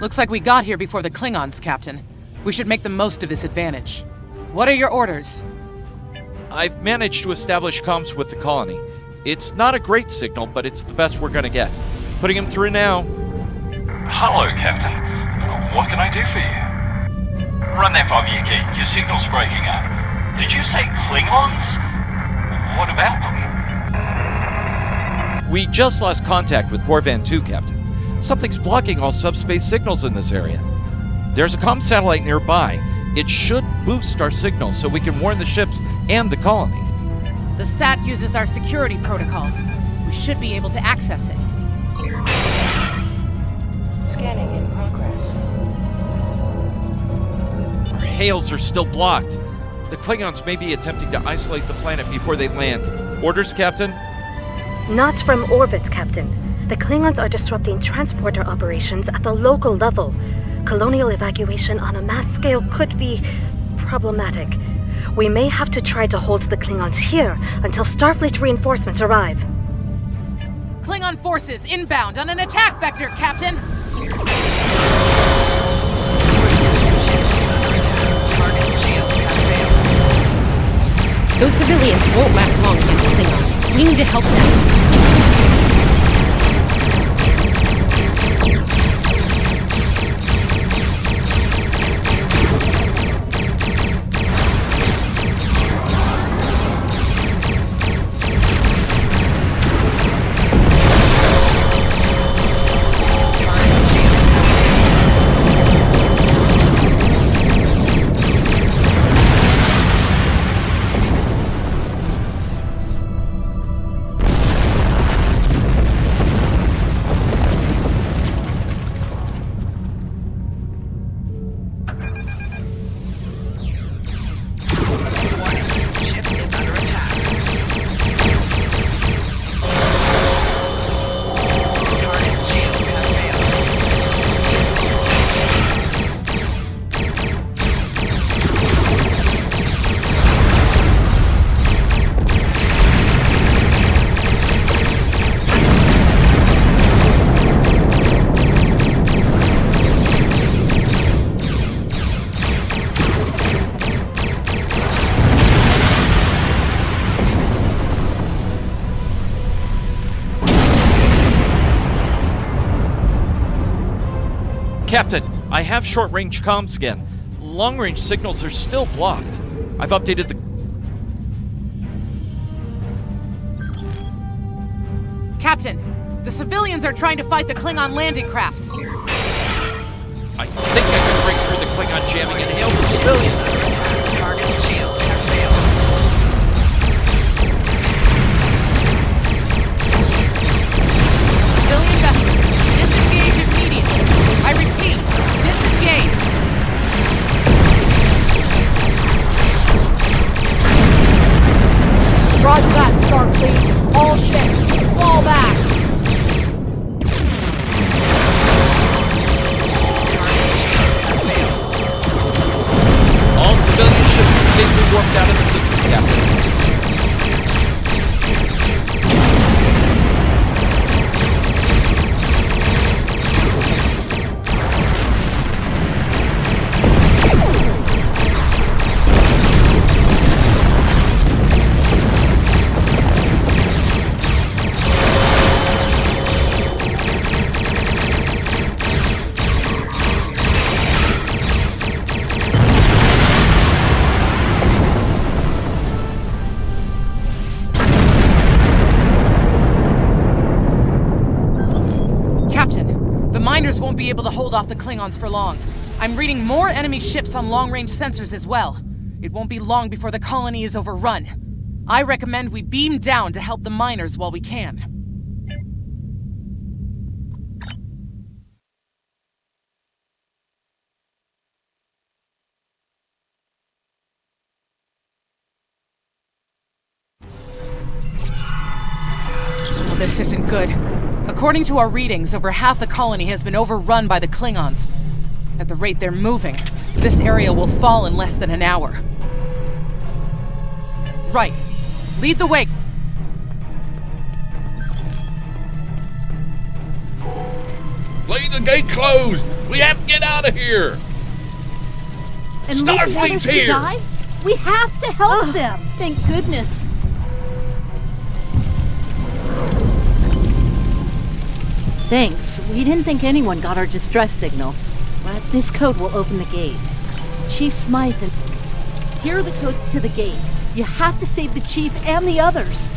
Looks like we got here before the Klingons, Captain. We should make the most of this advantage. What are your orders? I've managed to establish comms with the colony. It's not a great signal, but it's the best we're gonna get. Putting him through now. Hello, Captain. What can I do for you? Run that by me again. Your signal's breaking up. Did you say Klingons? What about them? We just lost contact with Corvan 2, Captain. Something's blocking all subspace signals in this area. There's a comm satellite nearby. It should boost our signal so we can warn the ships and the colony. The SAT uses our security protocols. We should be able to access it. Scanning in progress. hails are still blocked. The Klingons may be attempting to isolate the planet before they land. Orders, Captain? Not from orbit, Captain. The Klingons are disrupting transporter operations at the local level. Colonial evacuation on a mass scale could be problematic. We may have to try to hold the Klingons here until Starfleet reinforcements arrive. Klingon forces inbound on an attack vector, Captain! Those civilians won't last long against the Klingons. We need to help them. Captain, I have short-range comms again. Long-range signals are still blocked. I've updated the... Captain, the civilians are trying to fight the Klingon landing craft. I think I can break through the Klingon jamming and hail the civilians. Target shield has failed. Civilian vessels, disengage immediately. I repeat, disengage. Roger that, Starfleet. All ships, fall back. All civilian ships are safely warped out of the system, Captain. Won't be able to hold off the Klingons for long. I'm reading more enemy ships on long-range sensors as well. It won't be long before the colony is overrun. I recommend we beam down to help the miners while we can. Well, this isn't good. According to our readings, over half the colony has been overrun by the Klingons. At the rate they're moving, this area will fall in less than an hour. Right. Lead the way. Leave the gate closed! We have to get out of here! And leave the others Starfleet's to here! die? We have to help them! Thank goodness. Thanks. We didn't think anyone got our distress signal. But this code will open the gate. Chief Smythe and... Here are the codes to the gate. You have to save the Chief and the others.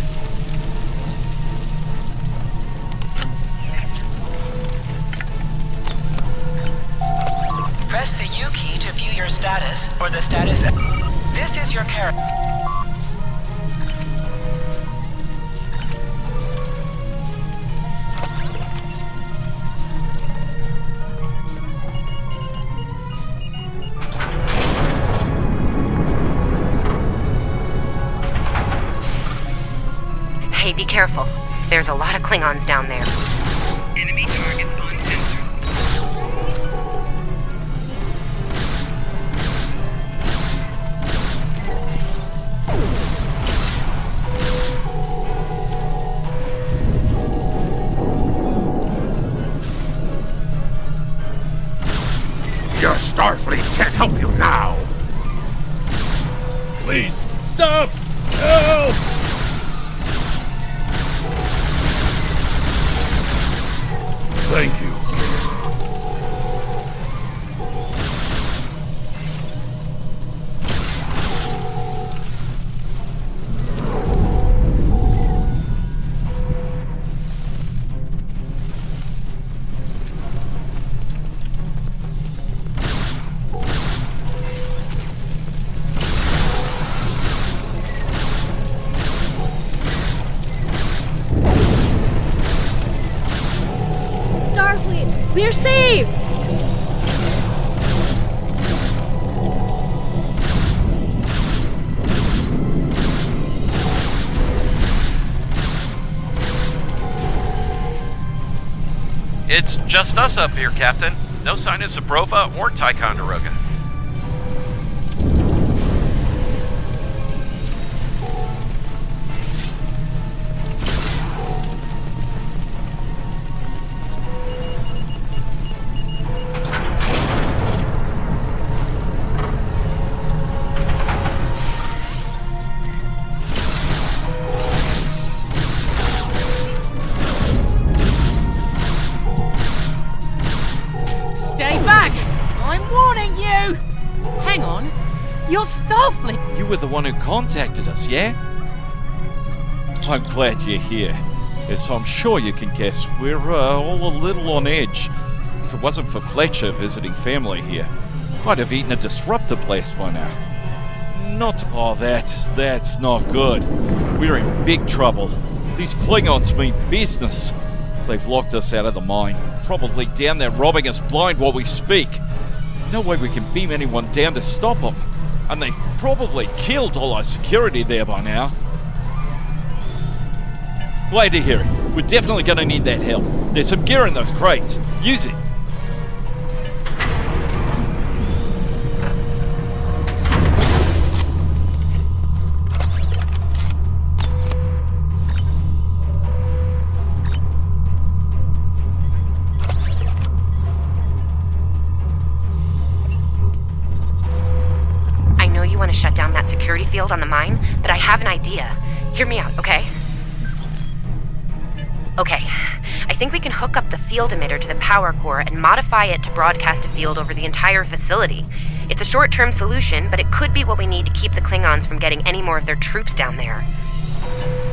Press the U key to view your status, or the status... This is your character. careful. There's a lot of Klingons down there. Enemy targets on sensor. Your Starfleet can't help you now. Please, stop! Help! Thank you. Starfleet, we're saved! It's just us up here, Captain. No sign of Sabrova or Ticonderoga. Stay back! I'm warning you! Hang on. You're Starfleet! You were the one who contacted us, yeah? I'm glad you're here. As I'm sure you can guess, we're all a little on edge. If it wasn't for Fletcher visiting family here, I'd have eaten a disruptor blast by now. That's not good. We're in big trouble. These Klingons mean business. They've locked us out of the mine, probably down there robbing us blind while we speak. No way we can beam anyone down to stop them. And they've probably killed all our security there by now. Glad to hear it. We're definitely going to need that help. There's some gear in those crates. Use it. You want to shut down that security field on the mine, but I have an idea. Hear me out, okay? Okay, I think we can hook up the field emitter to the power core and modify it to broadcast a field over the entire facility. It's a short-term solution, but it could be what we need to keep the Klingons from getting any more of their troops down there.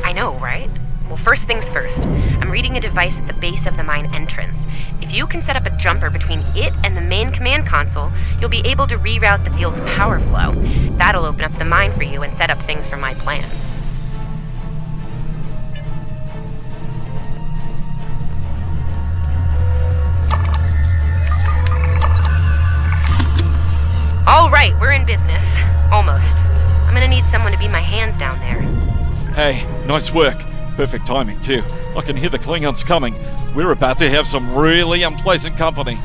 I know, right? Well, first things first. I'm reading a device at the base of the mine entrance. If you can set up a jumper between it and the main command console, you'll be able to reroute the field's power flow. That'll open up the mine for you and set up things for my plan. All right, we're in business. Almost. I'm gonna need someone to be my hands down there. Hey, nice work. Perfect timing, too. I can hear the Klingons coming. We're about to have some really unpleasant company.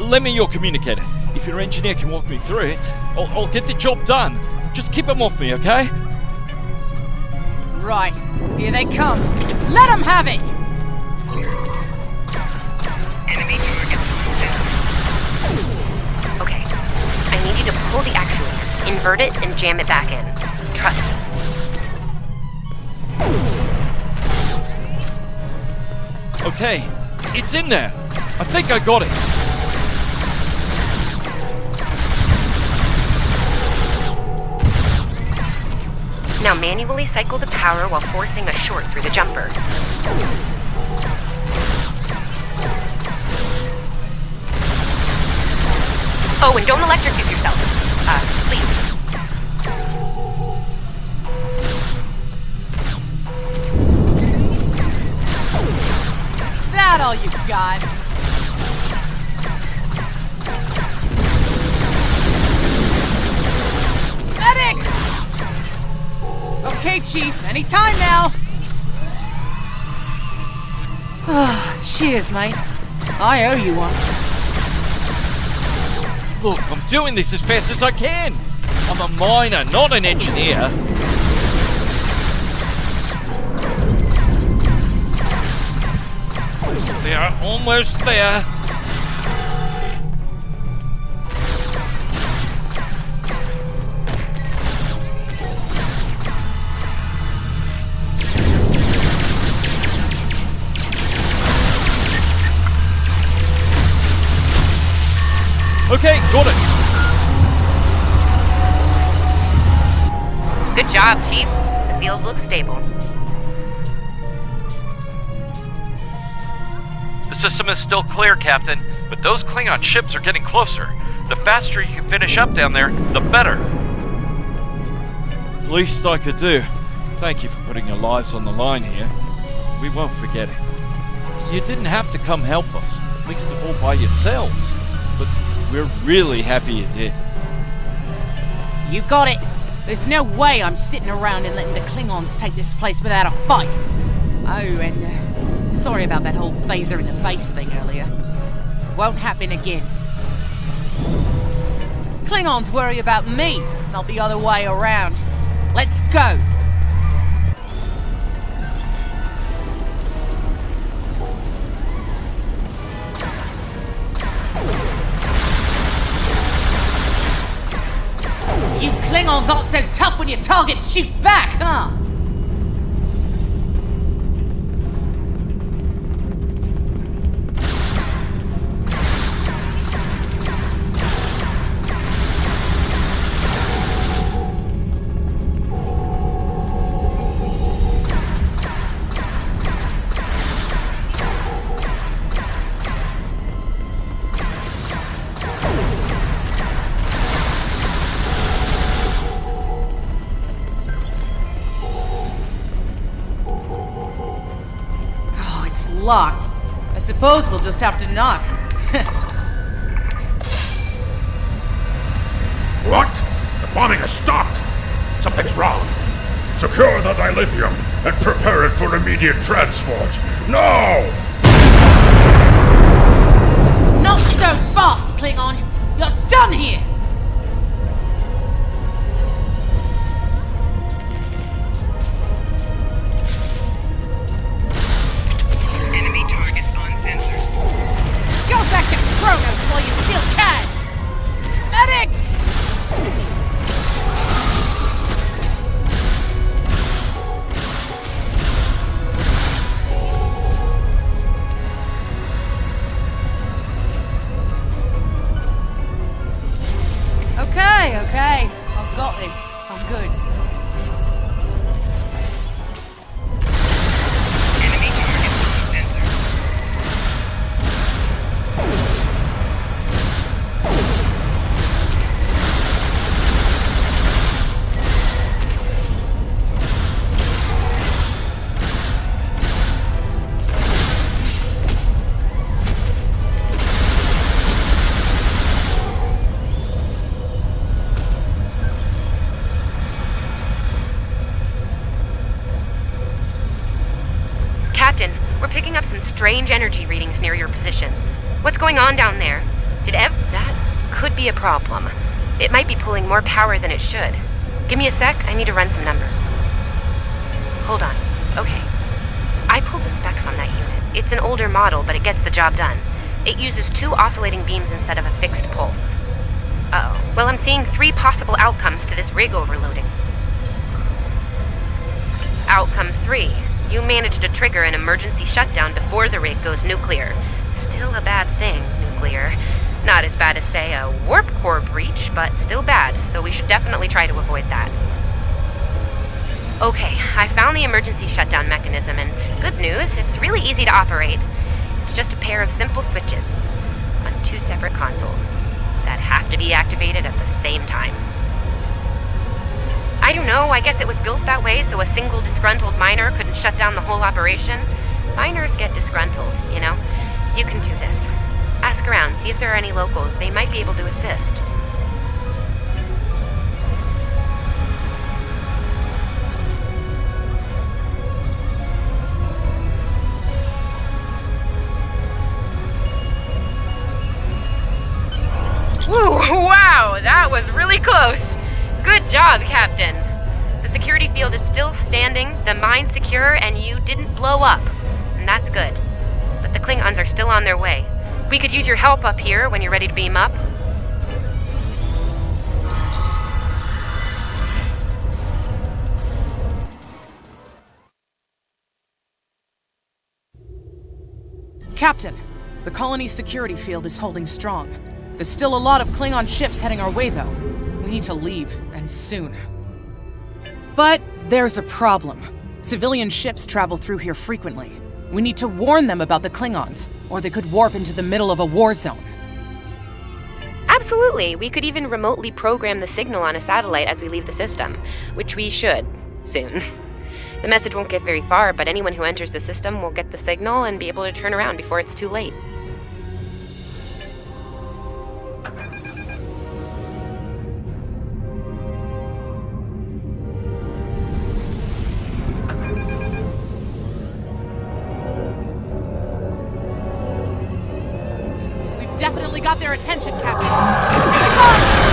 Lend me your communicator. If your engineer can walk me through it, I'll get the job done. Just keep them off me, okay? Right. Here they come. Let them have it! Okay. I need you to pull the actuator, invert it, and jam it back in. Trust me. Okay, it's in there. I think I got it. Now manually cycle the power while forcing a short through the jumper. Oh, and don't electrocute yourself. Please. That all you got? Medic! Okay, Chief. Anytime now. Cheers, mate. I owe you one. Look, I'm doing this as fast as I can. I'm a miner, not an engineer. Almost there. Okay, got it. Good job, Chief. The field looks stable. The system is still clear, Captain, but those Klingon ships are getting closer. The faster you can finish up down there, the better. Least I could do. Thank you for putting your lives on the line here. We won't forget it. You didn't have to come help us, least of all by yourselves. But we're really happy you did. You got it. There's no way I'm sitting around and letting the Klingons take this place without a fight. Oh, and sorry about that whole phaser in the face thing earlier. Won't happen again. Klingons worry about me, not the other way around. Let's go! You Klingons aren't so tough when your targets shoot back, huh? Locked. I suppose we'll just have to knock. What? The bombing has stopped! Something's wrong. Secure the dilithium and prepare it for immediate transport. Now! Not so fast, Klingon! You're done here! While you still can! Medic! Okay. I've got this. I'm good. Strange energy readings near your position. What's going on down there? That could be a problem. It might be pulling more power than it should. Give me a sec, I need to run some numbers. Hold on. Okay. I pulled the specs on that unit. It's an older model, but it gets the job done. It uses 2 oscillating beams instead of a fixed pulse. Uh-oh. Well, I'm seeing 3 possible outcomes to this rig overloading. Outcome 3. You managed to trigger an emergency shutdown before the rig goes nuclear. Still a bad thing, nuclear. Not as bad as, say, a warp core breach, but still bad, so we should definitely try to avoid that. Okay, I found the emergency shutdown mechanism, and good news, it's really easy to operate. It's just a pair of simple switches on 2 separate consoles that have to be activated at the same time. I don't know, I guess it was built that way so a single disgruntled miner couldn't shut down the whole operation. Miners get disgruntled, you know. You can do this. Ask around, see if there are any locals. They might be able to assist. Wow, that was really close. Good job, Captain. The security field is still standing, the mine's secure, and you didn't blow up. And that's good. But the Klingons are still on their way. We could use your help up here when you're ready to beam up. Captain, the colony's security field is holding strong. There's still a lot of Klingon ships heading our way, though. We need to leave, and soon. But there's a problem. Civilian ships travel through here frequently. We need to warn them about the Klingons, or they could warp into the middle of a war zone. Absolutely. We could even remotely program the signal on a satellite as we leave the system, which we should, soon. The message won't get very far, but anyone who enters the system will get the signal and be able to turn around before it's too late. We've definitely got their attention, Captain. Here they come!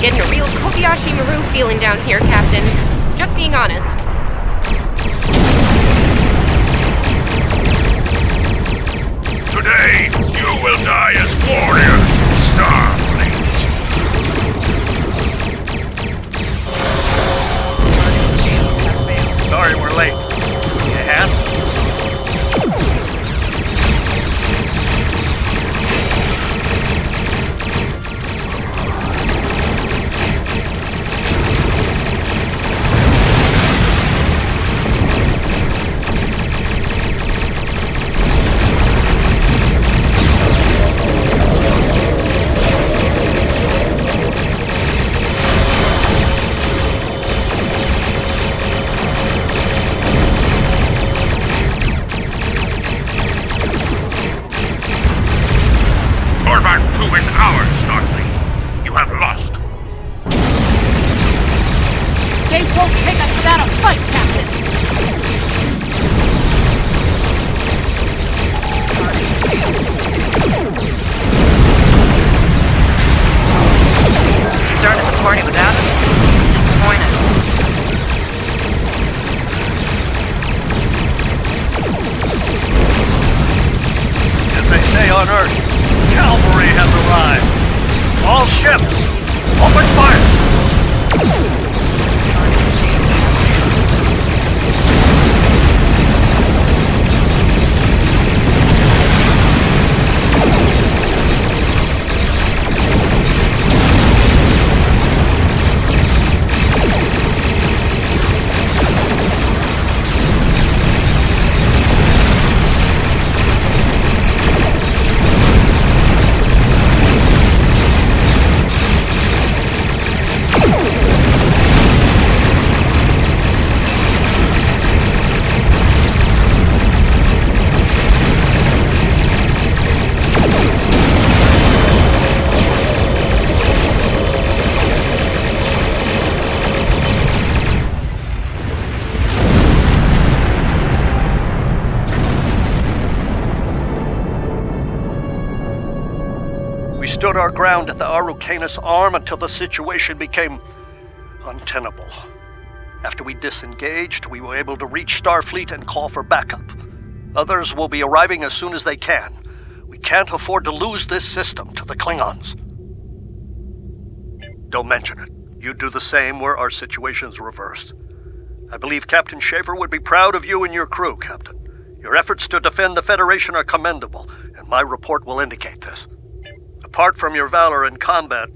Getting a real Kobayashi Maru feeling down here, Captain. Just being honest. Today, you will die as warriors, Starfleet. Sorry we're late. Need a hand? On Earth, cavalry has arrived. All ships, open fire! Stood our ground at the Araucanus Arm until the situation became untenable. After we disengaged, we were able to reach Starfleet and call for backup. Others will be arriving as soon as they can. We can't afford to lose this system to the Klingons. Don't mention it. You do the same where our situation's reversed. I believe Captain Schaefer would be proud of you and your crew, Captain. Your efforts to defend the Federation are commendable, and my report will indicate this. Apart from your valor in combat,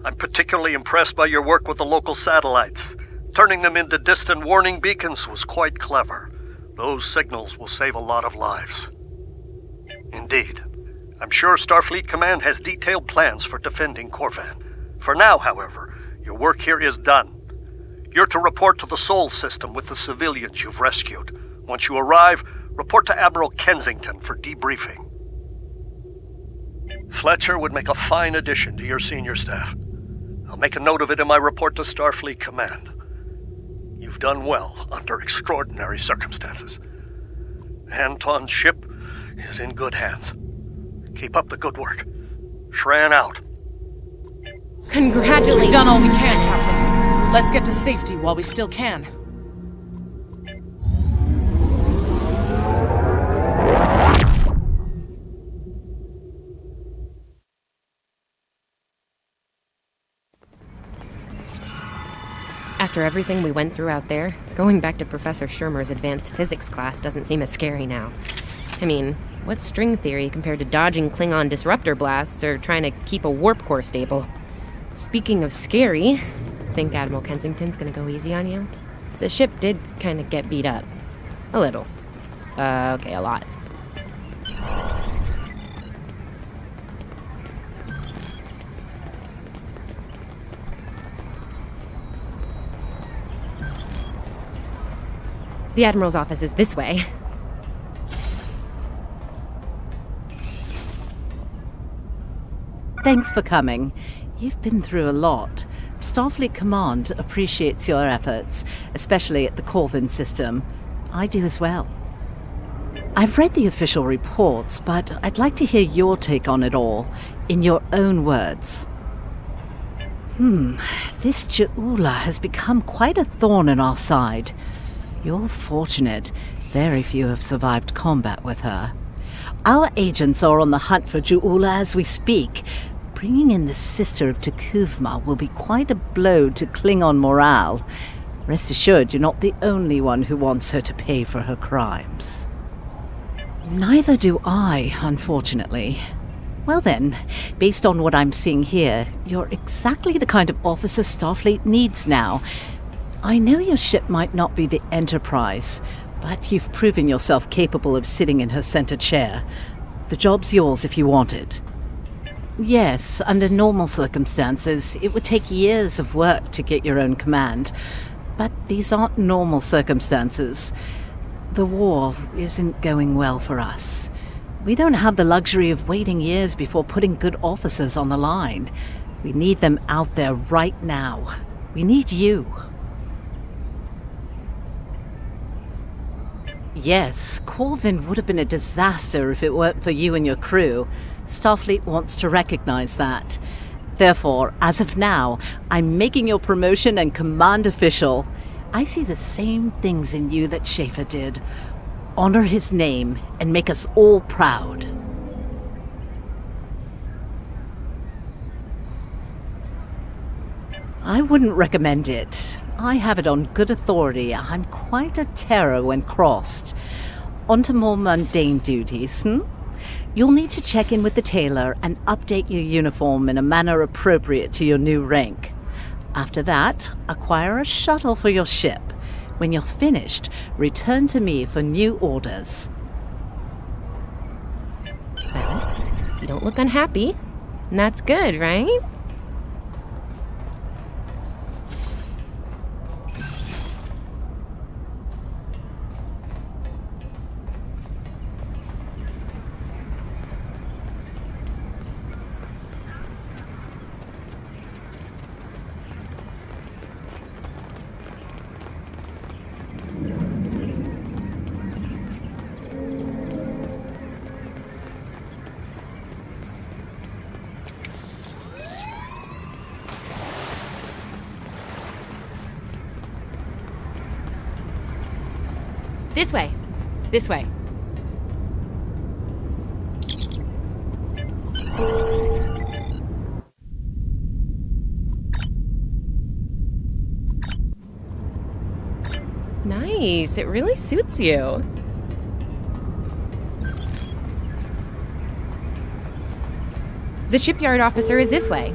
I'm particularly impressed by your work with the local satellites. Turning them into distant warning beacons was quite clever. Those signals will save a lot of lives. Indeed. I'm sure Starfleet Command has detailed plans for defending Corvan. For now, however, your work here is done. You're to report to the Sol system with the civilians you've rescued. Once you arrive, report to Admiral Kensington for debriefing. Fletcher would make a fine addition to your senior staff. I'll make a note of it in my report to Starfleet Command. You've done well under extraordinary circumstances. Anton's ship is in good hands. Keep up the good work. Shran out. Congratulations! We've done all we can, Captain. Let's get to safety while we still can. After everything we went through out there, going back to Professor Shermer's advanced physics class doesn't seem as scary now. I mean, what's string theory compared to dodging Klingon disruptor blasts or trying to keep a warp core stable? Speaking of scary, think Admiral Kensington's gonna go easy on you? The ship did kind of get beat up. A little. Okay, a lot. The Admiral's office is this way. Thanks for coming. You've been through a lot. Starfleet Command appreciates your efforts, especially at the Corvan system. I do as well. I've read the official reports, but I'd like to hear your take on it all, in your own words. This Ju'ula has become quite a thorn in our side. You're fortunate. Very few have survived combat with her. Our agents are on the hunt for Ju'ula as we speak. Bringing in the sister of T'Kuvma will be quite a blow to Klingon morale. Rest assured, you're not the only one who wants her to pay for her crimes. Neither do I, unfortunately. Well then, based on what I'm seeing here, you're exactly the kind of officer Starfleet needs now. I know your ship might not be the Enterprise, but you've proven yourself capable of sitting in her center chair. The job's yours if you want it. Yes, under normal circumstances, it would take years of work to get your own command. But these aren't normal circumstances. The war isn't going well for us. We don't have the luxury of waiting years before putting good officers on the line. We need them out there right now. We need you. Yes, Corvan would have been a disaster if it weren't for you and your crew. Starfleet wants to recognize that. Therefore, as of now, I'm making your promotion and command official. I see the same things in you that Schaefer did. Honor his name and make us all proud. I wouldn't recommend it. I have it on good authority. I'm quite a terror when crossed. On to more mundane duties, You'll need to check in with the tailor and update your uniform in a manner appropriate to your new rank. After that, acquire a shuttle for your ship. When you're finished, return to me for new orders. Well, you don't look unhappy. And that's good, right? This way. This way. Nice. It really suits you. The shipyard officer is this way.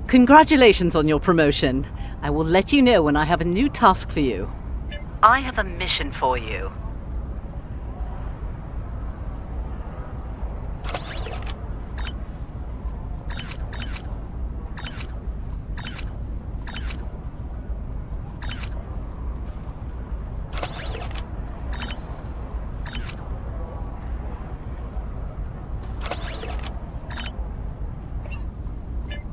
Congratulations on your promotion. I will let you know when I have a new task for you. I have a mission for you.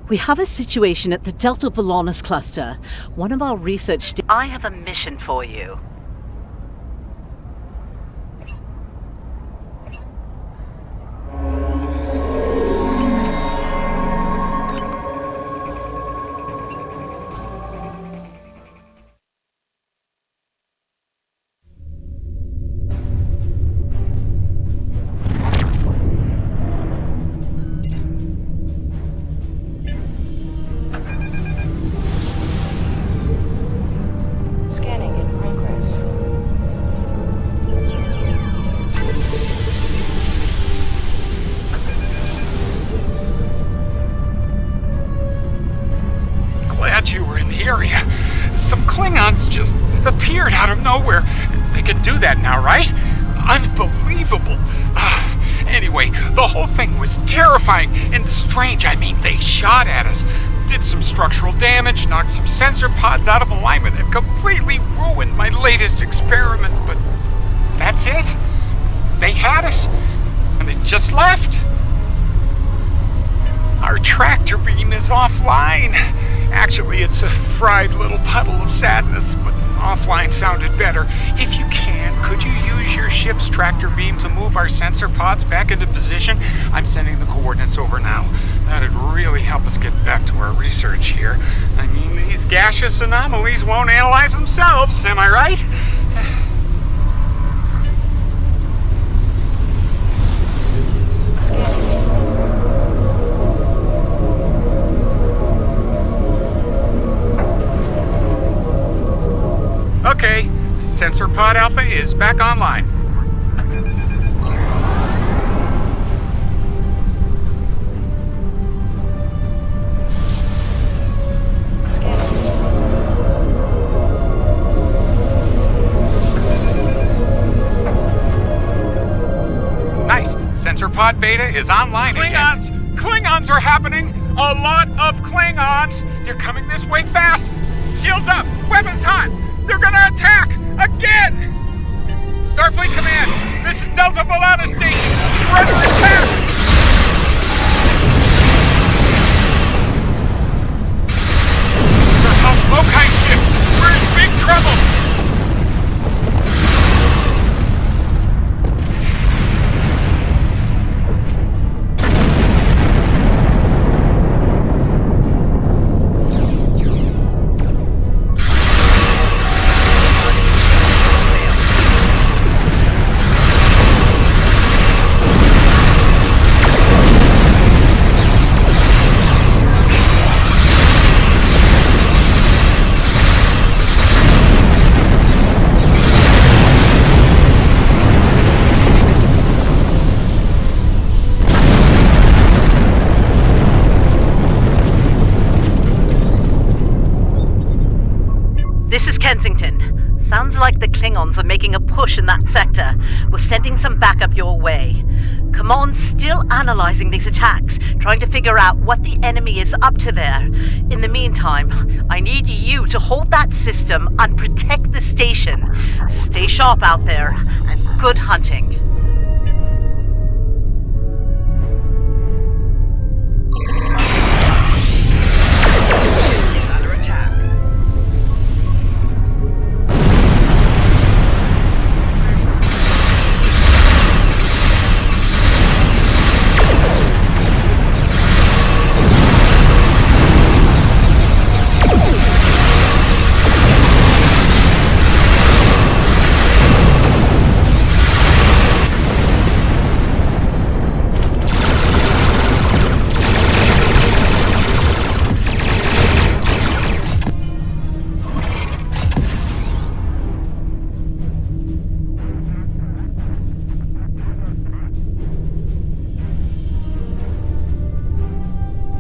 We have a situation at the Delta Volanus cluster. One of our research... I have a mission for you. Appeared out of nowhere. They could do that now, right? Unbelievable. Anyway, the whole thing was terrifying and strange. I mean, they shot at us, did some structural damage, knocked some sensor pods out of alignment, and completely ruined my latest experiment. But that's it. They had us, and they just left. Our tractor beam is offline. Actually, it's a fried little puddle of sadness, but offline sounded better. If you can, could you use your ship's tractor beam to move our sensor pods back into position? I'm sending the coordinates over now. That'd really help us get back to our research here. I mean, these gaseous anomalies won't analyze themselves, am I right? Okay, Sensor Pod Alpha is back online. Nice. Sensor Pod Beta is online. Klingons! Again. Klingons are happening! A lot of Klingons! They're coming this way fast! Shields up! Weapons hot! They're gonna attack! Again! Starfleet Command, this is Delta Volanus Station. We're under attack! They're House Lokai ship. We're in big trouble. Kensington. Sounds like the Klingons are making a push in that sector. We're sending some backup your way. Command's still analyzing these attacks, trying to figure out what the enemy is up to there. In the meantime, I need you to hold that system and protect the station. Stay sharp out there, and good hunting.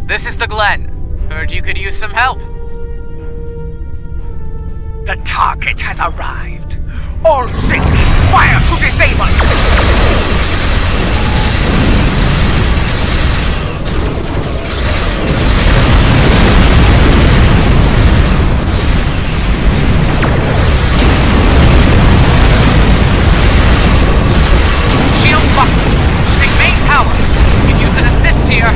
This is the Glen. Heard you could use some help. The target has arrived. All ships, fire to disable! Shield locked. Losing main power. You can use an assist here.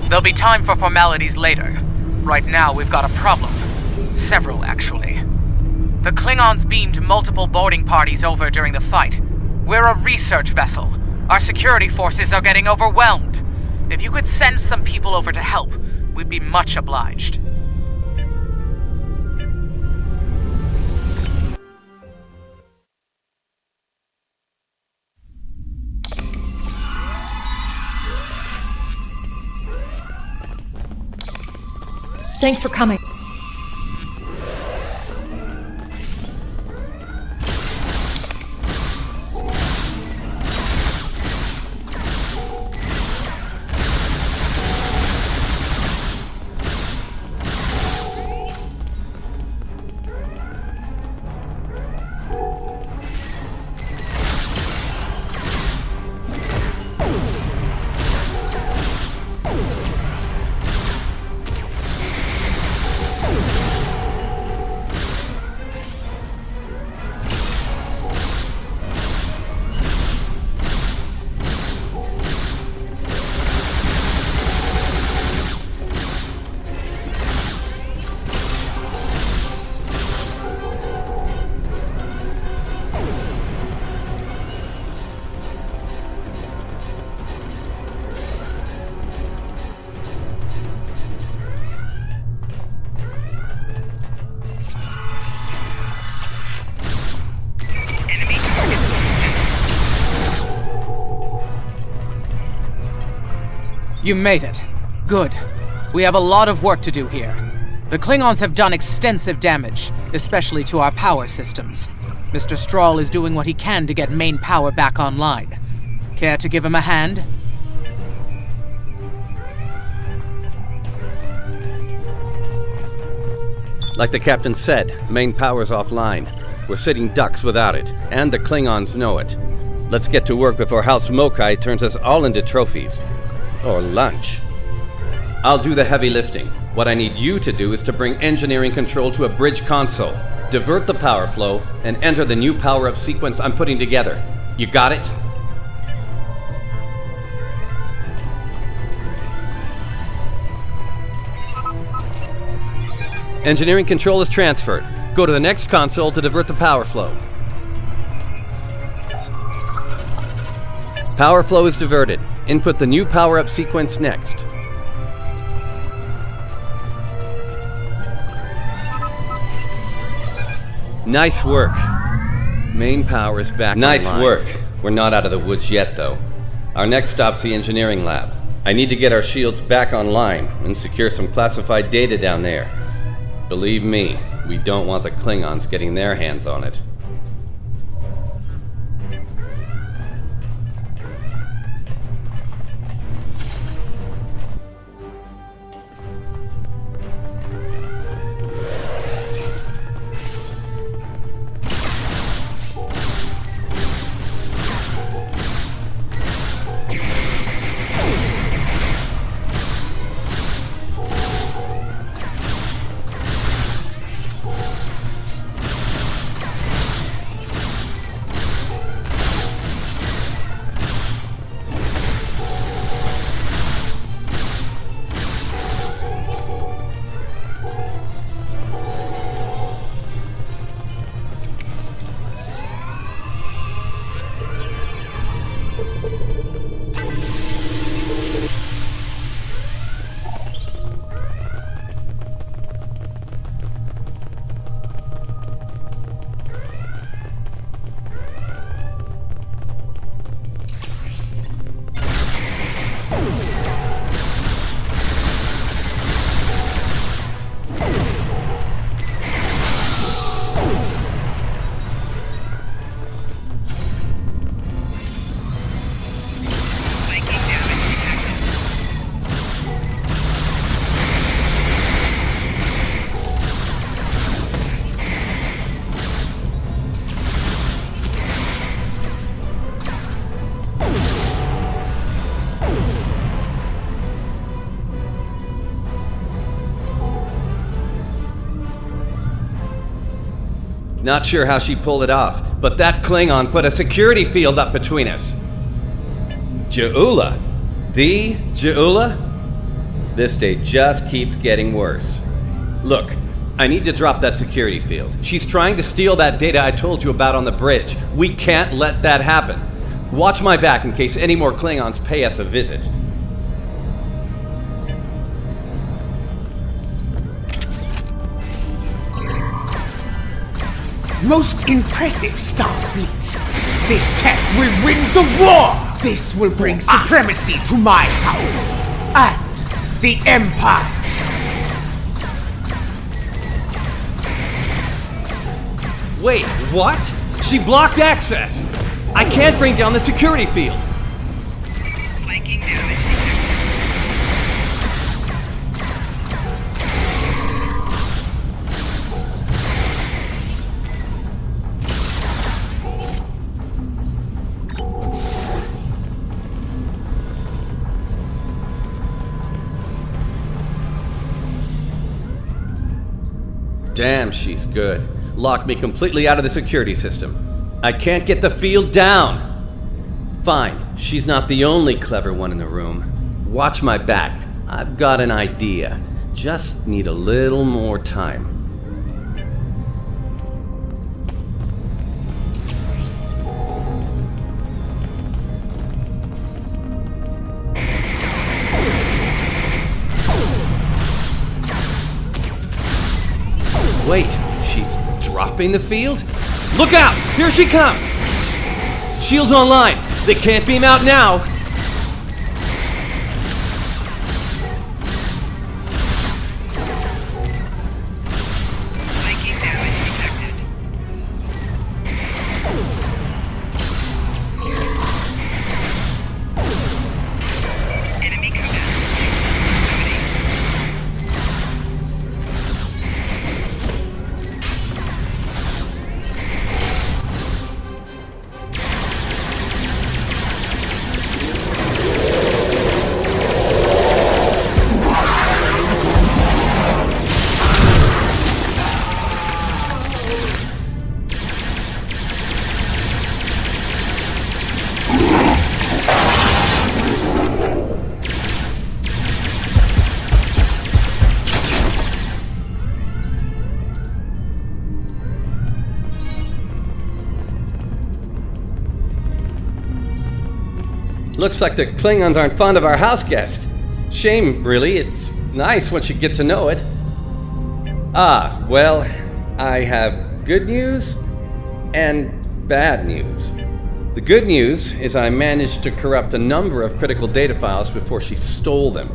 There'll be time for formalities later. Right now, we've got a problem. Several, actually. The Klingons beamed multiple boarding parties over during the fight. We're a research vessel. Our security forces are getting overwhelmed. If you could send some people over to help, we'd be much obliged. Thanks for coming. You made it. Good. We have a lot of work to do here. The Klingons have done extensive damage, especially to our power systems. Mr. Strahl is doing what he can to get main power back online. Care to give him a hand? Like the captain said, main power's offline. We're sitting ducks without it, and the Klingons know it. Let's get to work before House Mokai turns us all into trophies. Or lunch. I'll do the heavy lifting. What I need you to do is to bring engineering control to a bridge console, divert the power flow, and enter the new power-up sequence I'm putting together. You got it? Engineering control is transferred. Go to the next console to divert the power flow. Power flow is diverted. Input the new power-up sequence next. Nice work. Main power is back online. Nice work. We're not out of the woods yet, though. Our next stop's the engineering lab. I need to get our shields back online and secure some classified data down there. Believe me, we don't want the Klingons getting their hands on it. Not sure how she pulled it off, but that Klingon put a security field up between us. Ja'ula? The Ja'ula? This day just keeps getting worse. Look, I need to drop that security field. She's trying to steal that data I told you about on the bridge. We can't let that happen. Watch my back in case any more Klingons pay us a visit. Most impressive, Starfleet. This tech will win the war. This will bring supremacy to my house and the Empire. Wait, what? She blocked access! I can't bring down the security field! Damn, she's good. Locked me completely out of the security system. I can't get the field down! Fine, she's not the only clever one in the room. Watch my back. I've got an idea. Just need a little more time. Wait, she's dropping the field? Look out! Here she comes! Shields online! They can't beam out now! Looks like the Klingons aren't fond of our house guest. Shame, really. It's nice once you get to know it. Ah, well, I have good news and bad news. The good news is I managed to corrupt a number of critical data files before she stole them.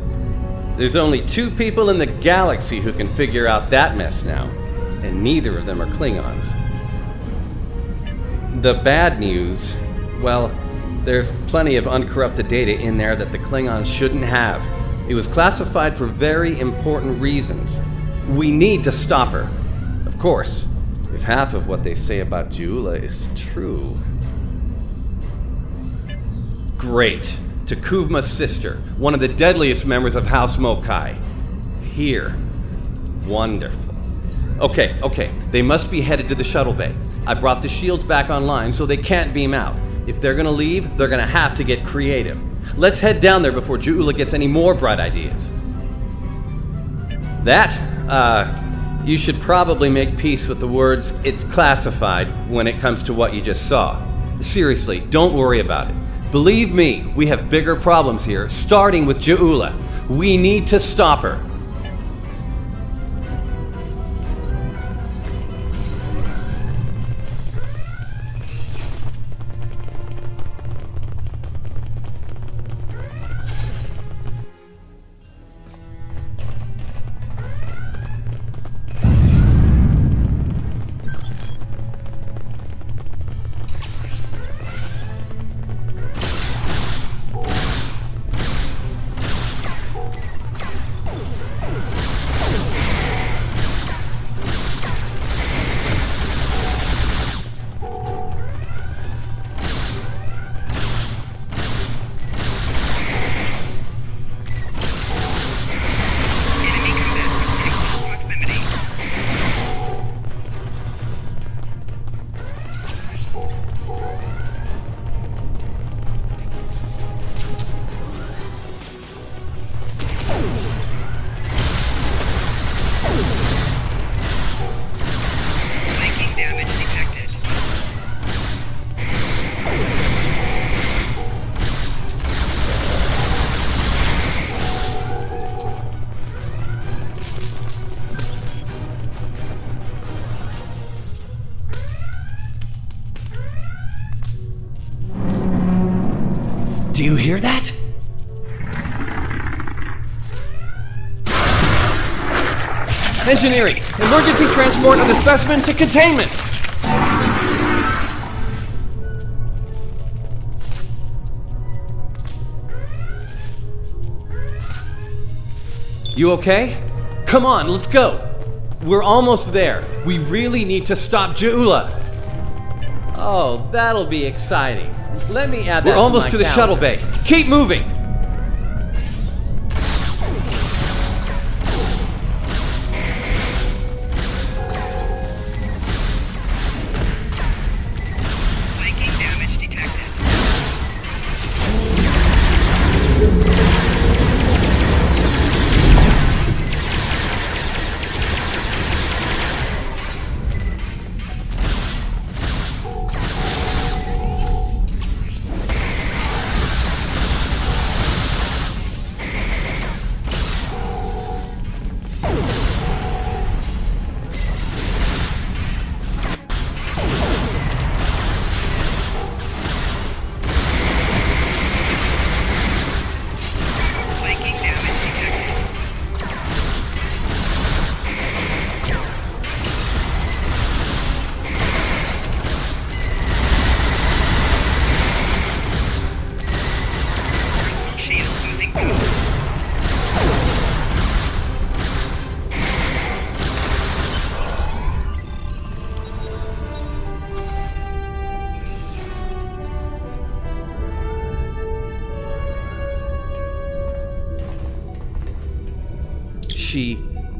There's only 2 people in the galaxy who can figure out that mess now, and neither of them are Klingons. The bad news, well, there's plenty of uncorrupted data in there that the Klingons shouldn't have. It was classified for very important reasons. We need to stop her. Of course, if half of what they say about Ja'ula is true. Great. T'Kuvma's sister, one of the deadliest members of House Mokai. Here. Wonderful. Okay. They must be headed to the shuttle bay. I brought the shields back online so they can't beam out. If they're gonna leave, they're gonna have to get creative. Let's head down there before Ja'ula gets any more bright ideas. You should probably make peace with the words, "it's classified," when it comes to what you just saw. Seriously, don't worry about it. Believe me, we have bigger problems here, starting with Ja'ula. We need to stop her. Do you hear that? Engineering! Emergency transport of the specimen to containment! You okay? Come on, let's go! We're almost there. We really need to stop Ja'ula. Oh, that'll be exciting. Let me add that. We're almost to the shuttle bay. Keep moving!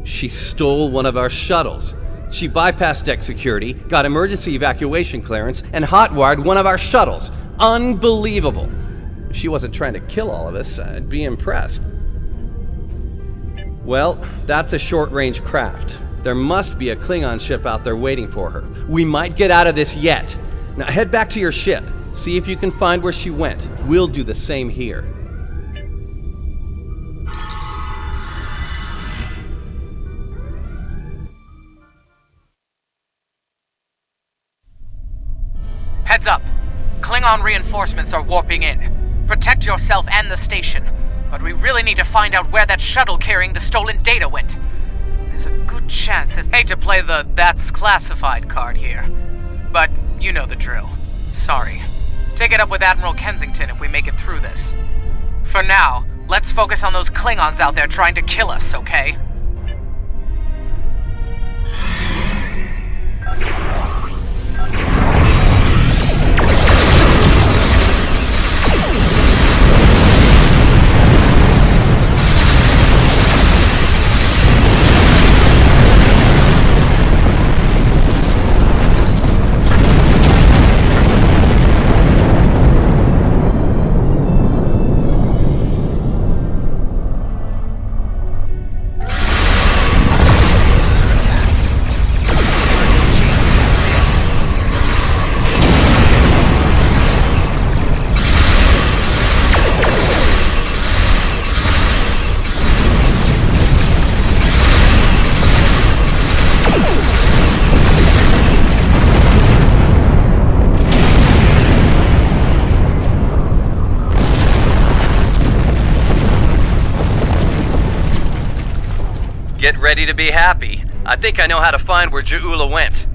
She stole one of our shuttles. She bypassed deck security, got emergency evacuation clearance, and hotwired one of our shuttles. Unbelievable. If she wasn't trying to kill all of us, I'd be impressed. Well, that's a short-range craft. There must be a Klingon ship out there waiting for her. We might get out of this yet. Now head back to your ship. See if you can find where she went. We'll do the same here. Heads up. Klingon reinforcements are warping in. Protect yourself and the station. But we really need to find out where that shuttle carrying the stolen data went. There's a good chance it's... Hate to play the "that's classified" card here. But you know the drill. Sorry. Take it up with Admiral Kensington if we make it through this. For now, let's focus on those Klingons out there trying to kill us, okay? Get ready to be happy. I think I know how to find where Ja'ula went.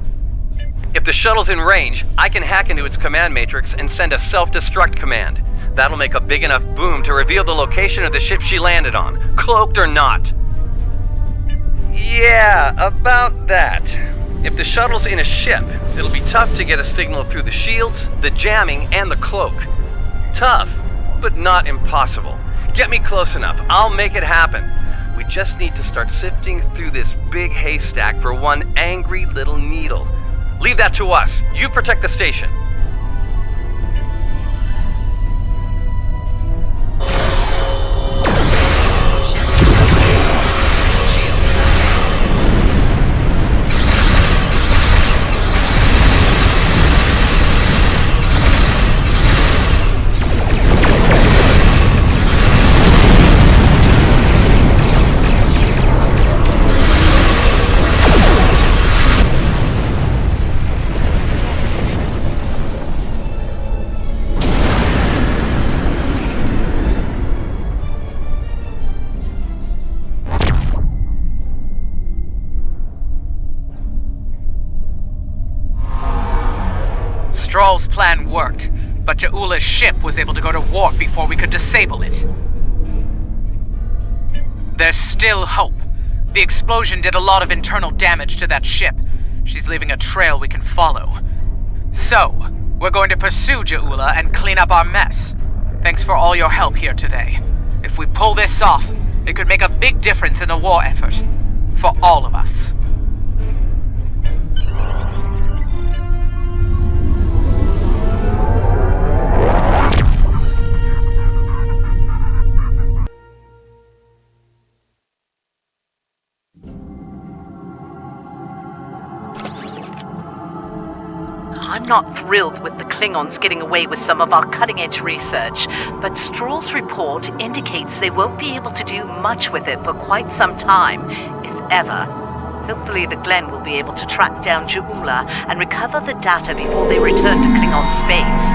If the shuttle's in range, I can hack into its command matrix and send a self-destruct command. That'll make a big enough boom to reveal the location of the ship she landed on, cloaked or not. Yeah, about that. If the shuttle's in a ship, it'll be tough to get a signal through the shields, the jamming, and the cloak. Tough, but not impossible. Get me close enough, I'll make it happen. We just need to start sifting through this big haystack for one angry little needle. Leave that to us. You protect the station. Stroll's plan worked, but Ja'ula's ship was able to go to warp before we could disable it. There's still hope. The explosion did a lot of internal damage to that ship. She's leaving a trail we can follow. So, we're going to pursue Ja'ula and clean up our mess. Thanks for all your help here today. If we pull this off, it could make a big difference in the war effort. For all of us. I'm not thrilled with the Klingons getting away with some of our cutting-edge research, but Stroll's report indicates they won't be able to do much with it for quite some time, if ever. Hopefully the Glen will be able to track down Ja'ula and recover the data before they return to Klingon space.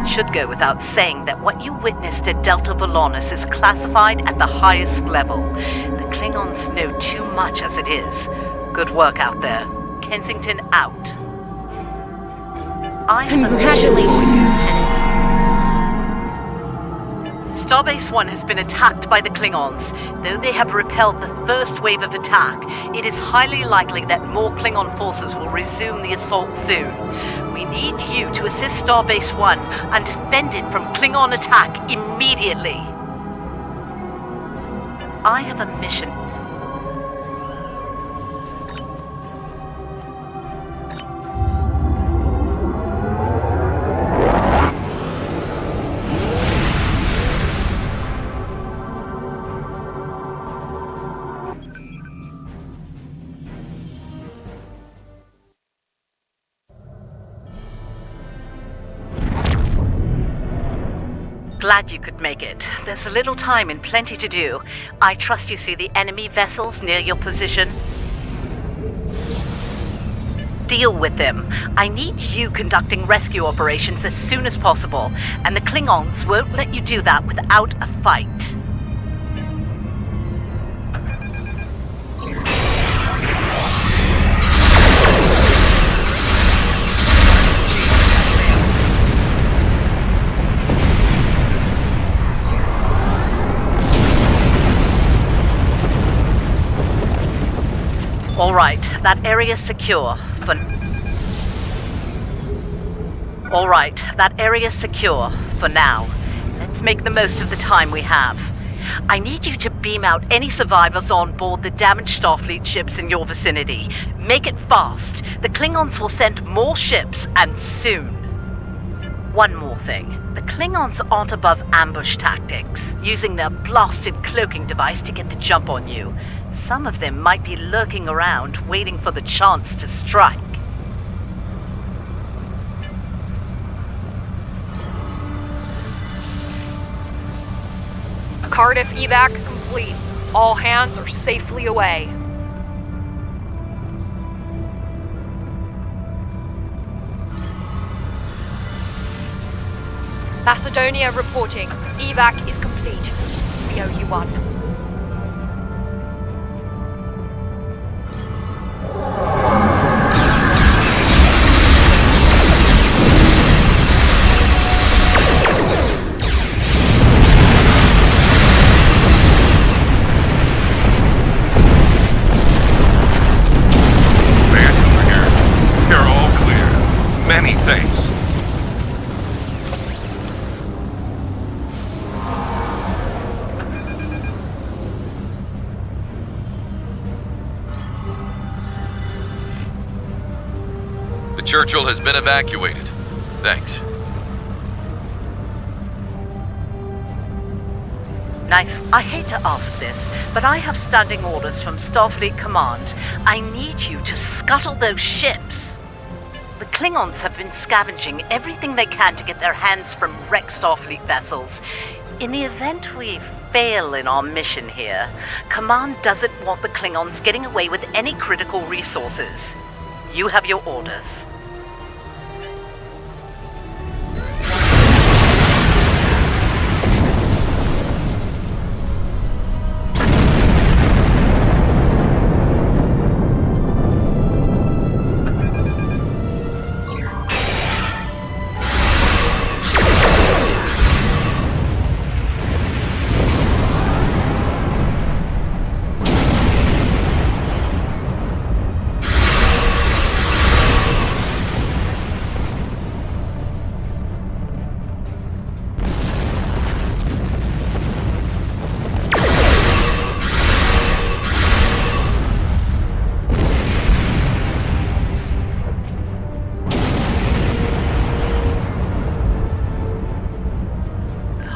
It should go without saying that what you witnessed at Delta Volanus is classified at the highest level. The Klingons know too much as it is. Good work out there. Kensington out. Congratulations, Lieutenant. Starbase 1 has been attacked by the Klingons. Though they have repelled the first wave of attack, it is highly likely that more Klingon forces will resume the assault soon. We need you to assist Starbase 1 and defend it from Klingon attack immediately. I have a mission. Glad you could make it. There's a little time and plenty to do. I trust you see the enemy vessels near your position. Deal with them. I need you conducting rescue operations as soon as possible, and the Klingons won't let you do that without a fight. All right, that area's secure for... All right, that area's secure for now. Let's make the most of the time we have. I need you to beam out any survivors on board the damaged Starfleet ships in your vicinity. Make it fast. The Klingons will send more ships, and soon. One more thing. The Klingons aren't above ambush tactics, using their blasted cloaking device to get the jump on you. Some of them might be lurking around, waiting for the chance to strike. Cardiff evac complete. All hands are safely away. Macedonia reporting. Evac is complete. We owe you one. Many thanks. The Churchill has been evacuated. Thanks. Nice. I hate to ask this, but I have standing orders from Starfleet Command. I need you to scuttle those ships. The Klingons have been scavenging everything they can to get their hands from wrecked Starfleet vessels. In the event we fail in our mission here, Command doesn't want the Klingons getting away with any critical resources. You have your orders.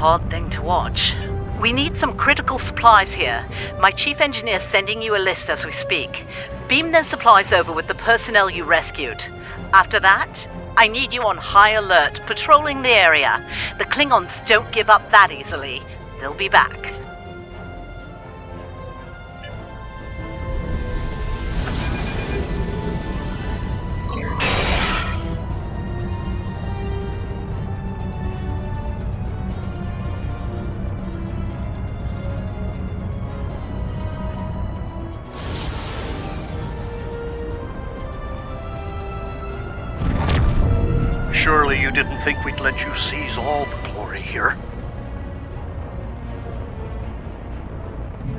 hard thing to watch. We need some critical supplies here. My chief engineer's sending you a list as we speak. Beam those supplies over with the personnel you rescued. After that, I need you on high alert, patrolling the area. The Klingons don't give up that easily. They'll be back. Surely you didn't think we'd let you seize all the glory here.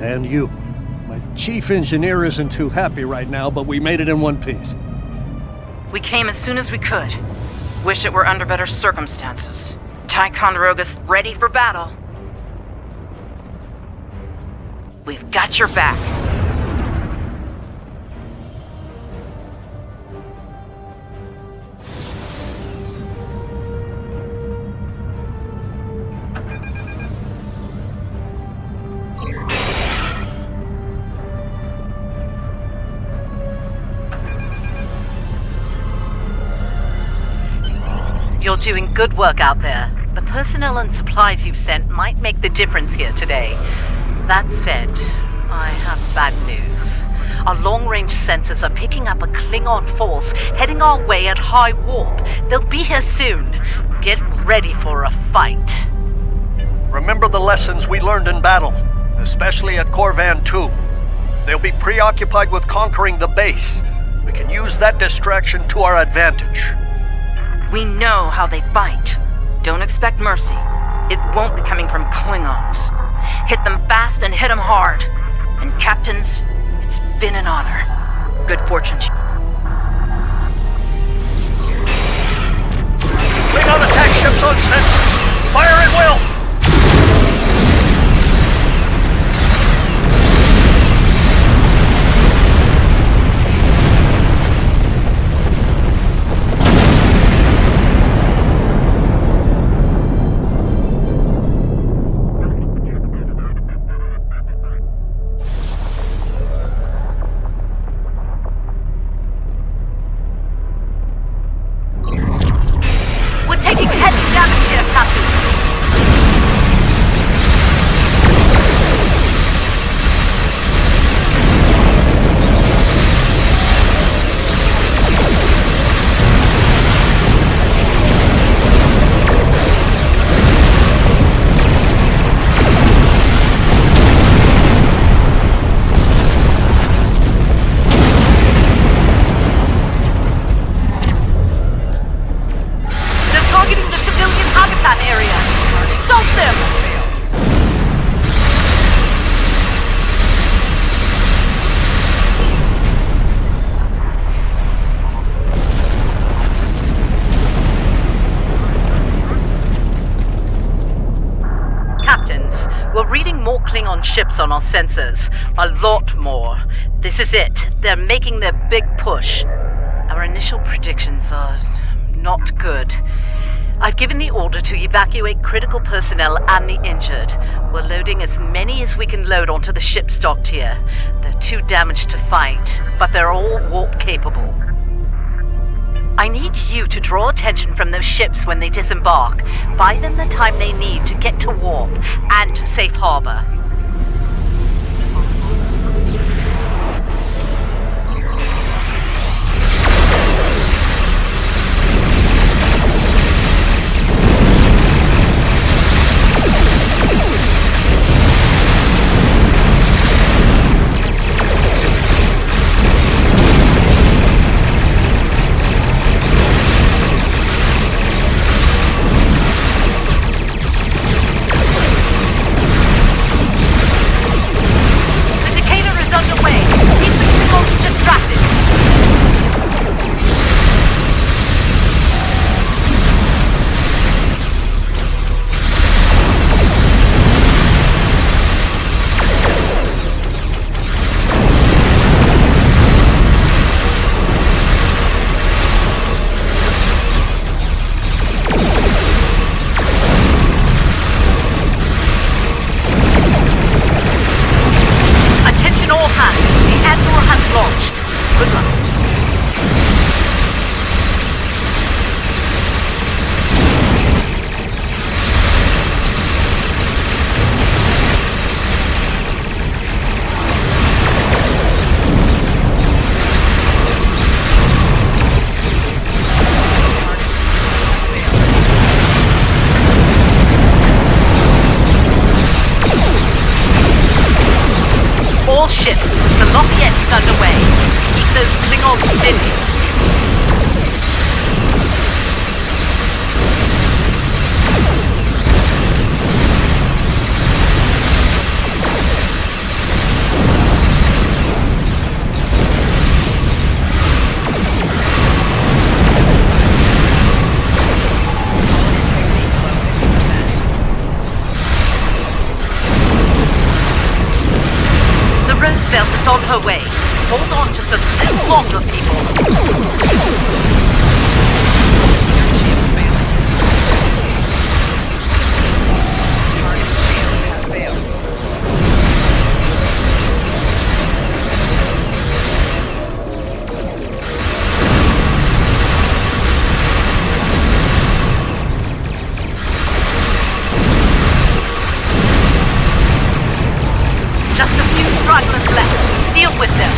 And you. My chief engineer isn't too happy right now, but we made it in one piece. We came as soon as we could. Wish it were under better circumstances. Ticonderoga's ready for battle. We've got your back. You're doing good work out there. The personnel and supplies you've sent might make the difference here today. That said, I have bad news. Our long-range sensors are picking up a Klingon force heading our way at high warp. They'll be here soon. Get ready for a fight. Remember the lessons we learned in battle, especially at Corvan 2. They'll be preoccupied with conquering the base. We can use that distraction to our advantage. We know how they bite. Don't expect mercy. It won't be coming from Klingons. Hit them fast and hit them hard. And captains, it's been an honor. Good fortune to you. Klingon attack ships on sensor. Fire at will! Klingon ships on our sensors. A lot more. This is it. They're making their big push. Our initial predictions are not good. I've given the order to evacuate critical personnel and the injured. We're loading as many as we can load onto the ships docked here. They're too damaged to fight, but they're all warp capable. I need you to draw attention from those ships when they disembark. Buy them the time they need to get to warp and to safe harbor. All ships, the Lafayette is underway. Keep those Klingons busy. Roosevelt is on her way. Hold on just a little longer, people. Just a few stragglers left. Deal with them.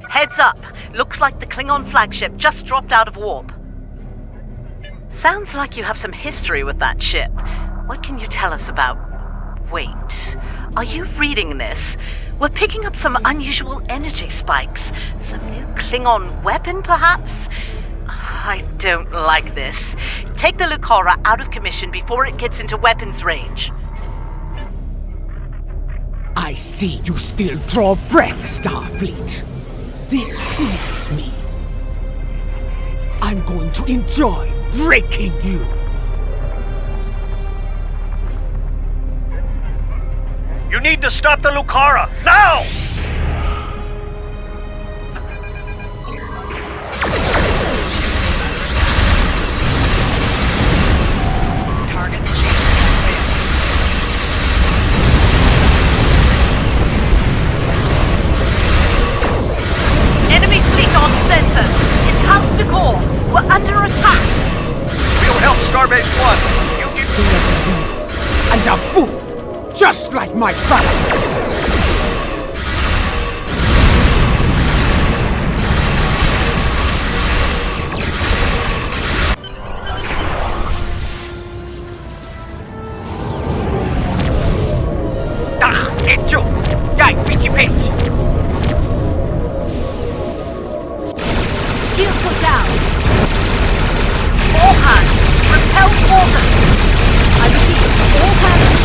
Heads up. Looks like the Klingon flagship just dropped out of warp. Sounds like you have some history with that ship. What can you tell us about... Wait, are you reading this? We're picking up some unusual energy spikes. Some new Klingon weapon, perhaps? I don't like this. Take the Lucora out of commission before it gets into weapons range. I see you still draw breath, Starfleet. This pleases me. I'm going to enjoy breaking you. You need to stop the Lucora, now! Enemy fleet on sensors. It's house decor. We're under attack. We'll help Starbase 1. You get... And a fool, just like my brother. Hecho! Dai, pitchy pitch! Shields are down. All hands, repel orders. I repeat, all hands.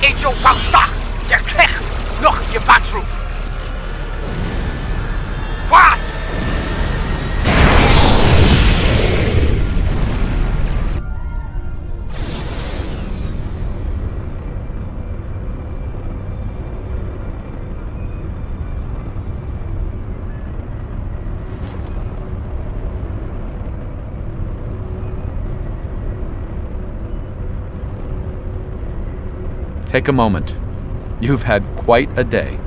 Hecho, pausa! Je krijgt nog je backroom. Wat? Take a moment. You've had quite a day.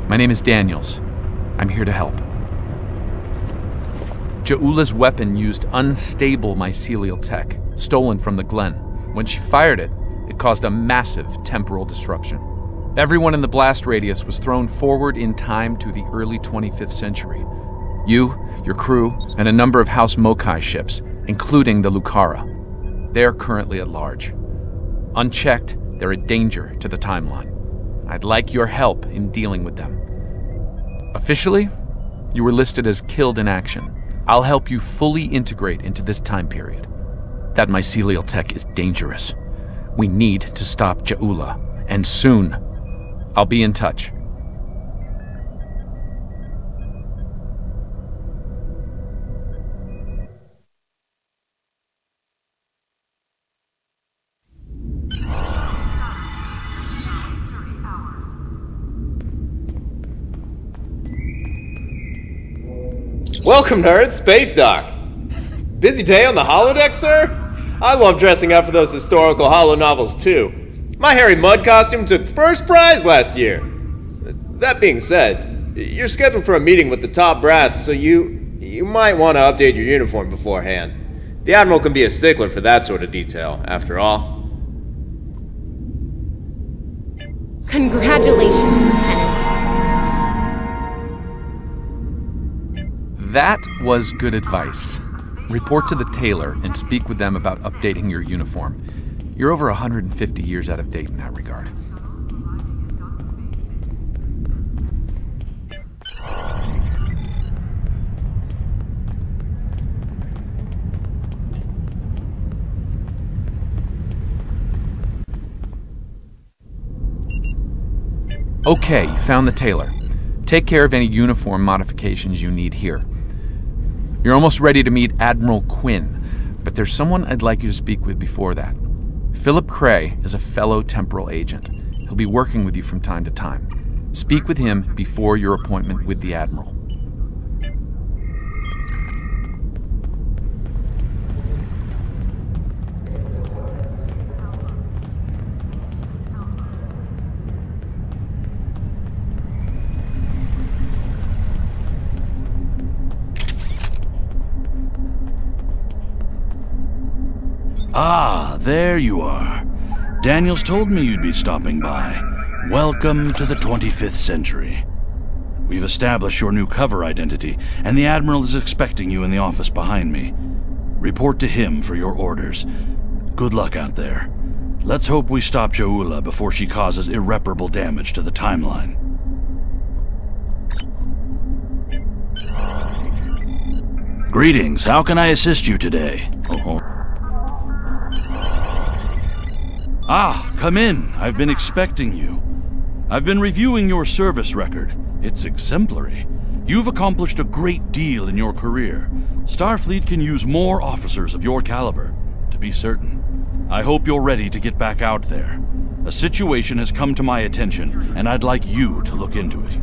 My name is Daniels. I'm here to help. Ja'ula's weapon used unstable mycelial tech, stolen from the Glen. When she fired it, it caused a massive temporal disruption. Everyone in the blast radius was thrown forward in time to the early 25th century. You, your crew, and a number of House Mokai ships, including the Lucara. They are currently at large. Unchecked, they're a danger to the timeline. I'd like your help in dealing with them. Officially, you were listed as killed in action. I'll help you fully integrate into this time period. That mycelial tech is dangerous. We need to stop Ja'ula, and soon. I'll be in touch. Welcome, nerds. Space Dock. Busy day on the holodeck, sir? I love dressing up for those historical holo novels, too. My Harry Mudd costume took first prize last year. That being said, you're scheduled for a meeting with the top brass, so you might want to update your uniform beforehand. The Admiral can be a stickler for that sort of detail, after all. Congratulations, Lieutenant. That was good advice. Report to the tailor and speak with them about updating your uniform. You're over 150 years out of date in that regard. Okay, you found the tailor. Take care of any uniform modifications you need here. You're almost ready to meet Admiral Quinn, but there's someone I'd like you to speak with before that. Philip Cray is a fellow temporal agent. He'll be working with you from time to time. Speak with him before your appointment with the Admiral. Ah, there you are. Daniels told me you'd be stopping by. Welcome to the 25th century. We've established your new cover identity, and the Admiral is expecting you in the office behind me. Report to him for your orders. Good luck out there. Let's hope we stop Ja'ula before she causes irreparable damage to the timeline. Greetings, how can I assist you today? Ah, come in. I've been expecting you. I've been reviewing your service record. It's exemplary. You've accomplished a great deal in your career. Starfleet can use more officers of your caliber, to be certain. I hope you're ready to get back out there. A situation has come to my attention, and I'd like you to look into it.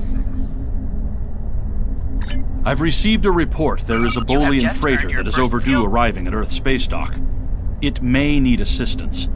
I've received a report there is a Bolian freighter that is overdue arriving at Earth Space Dock. It may need assistance.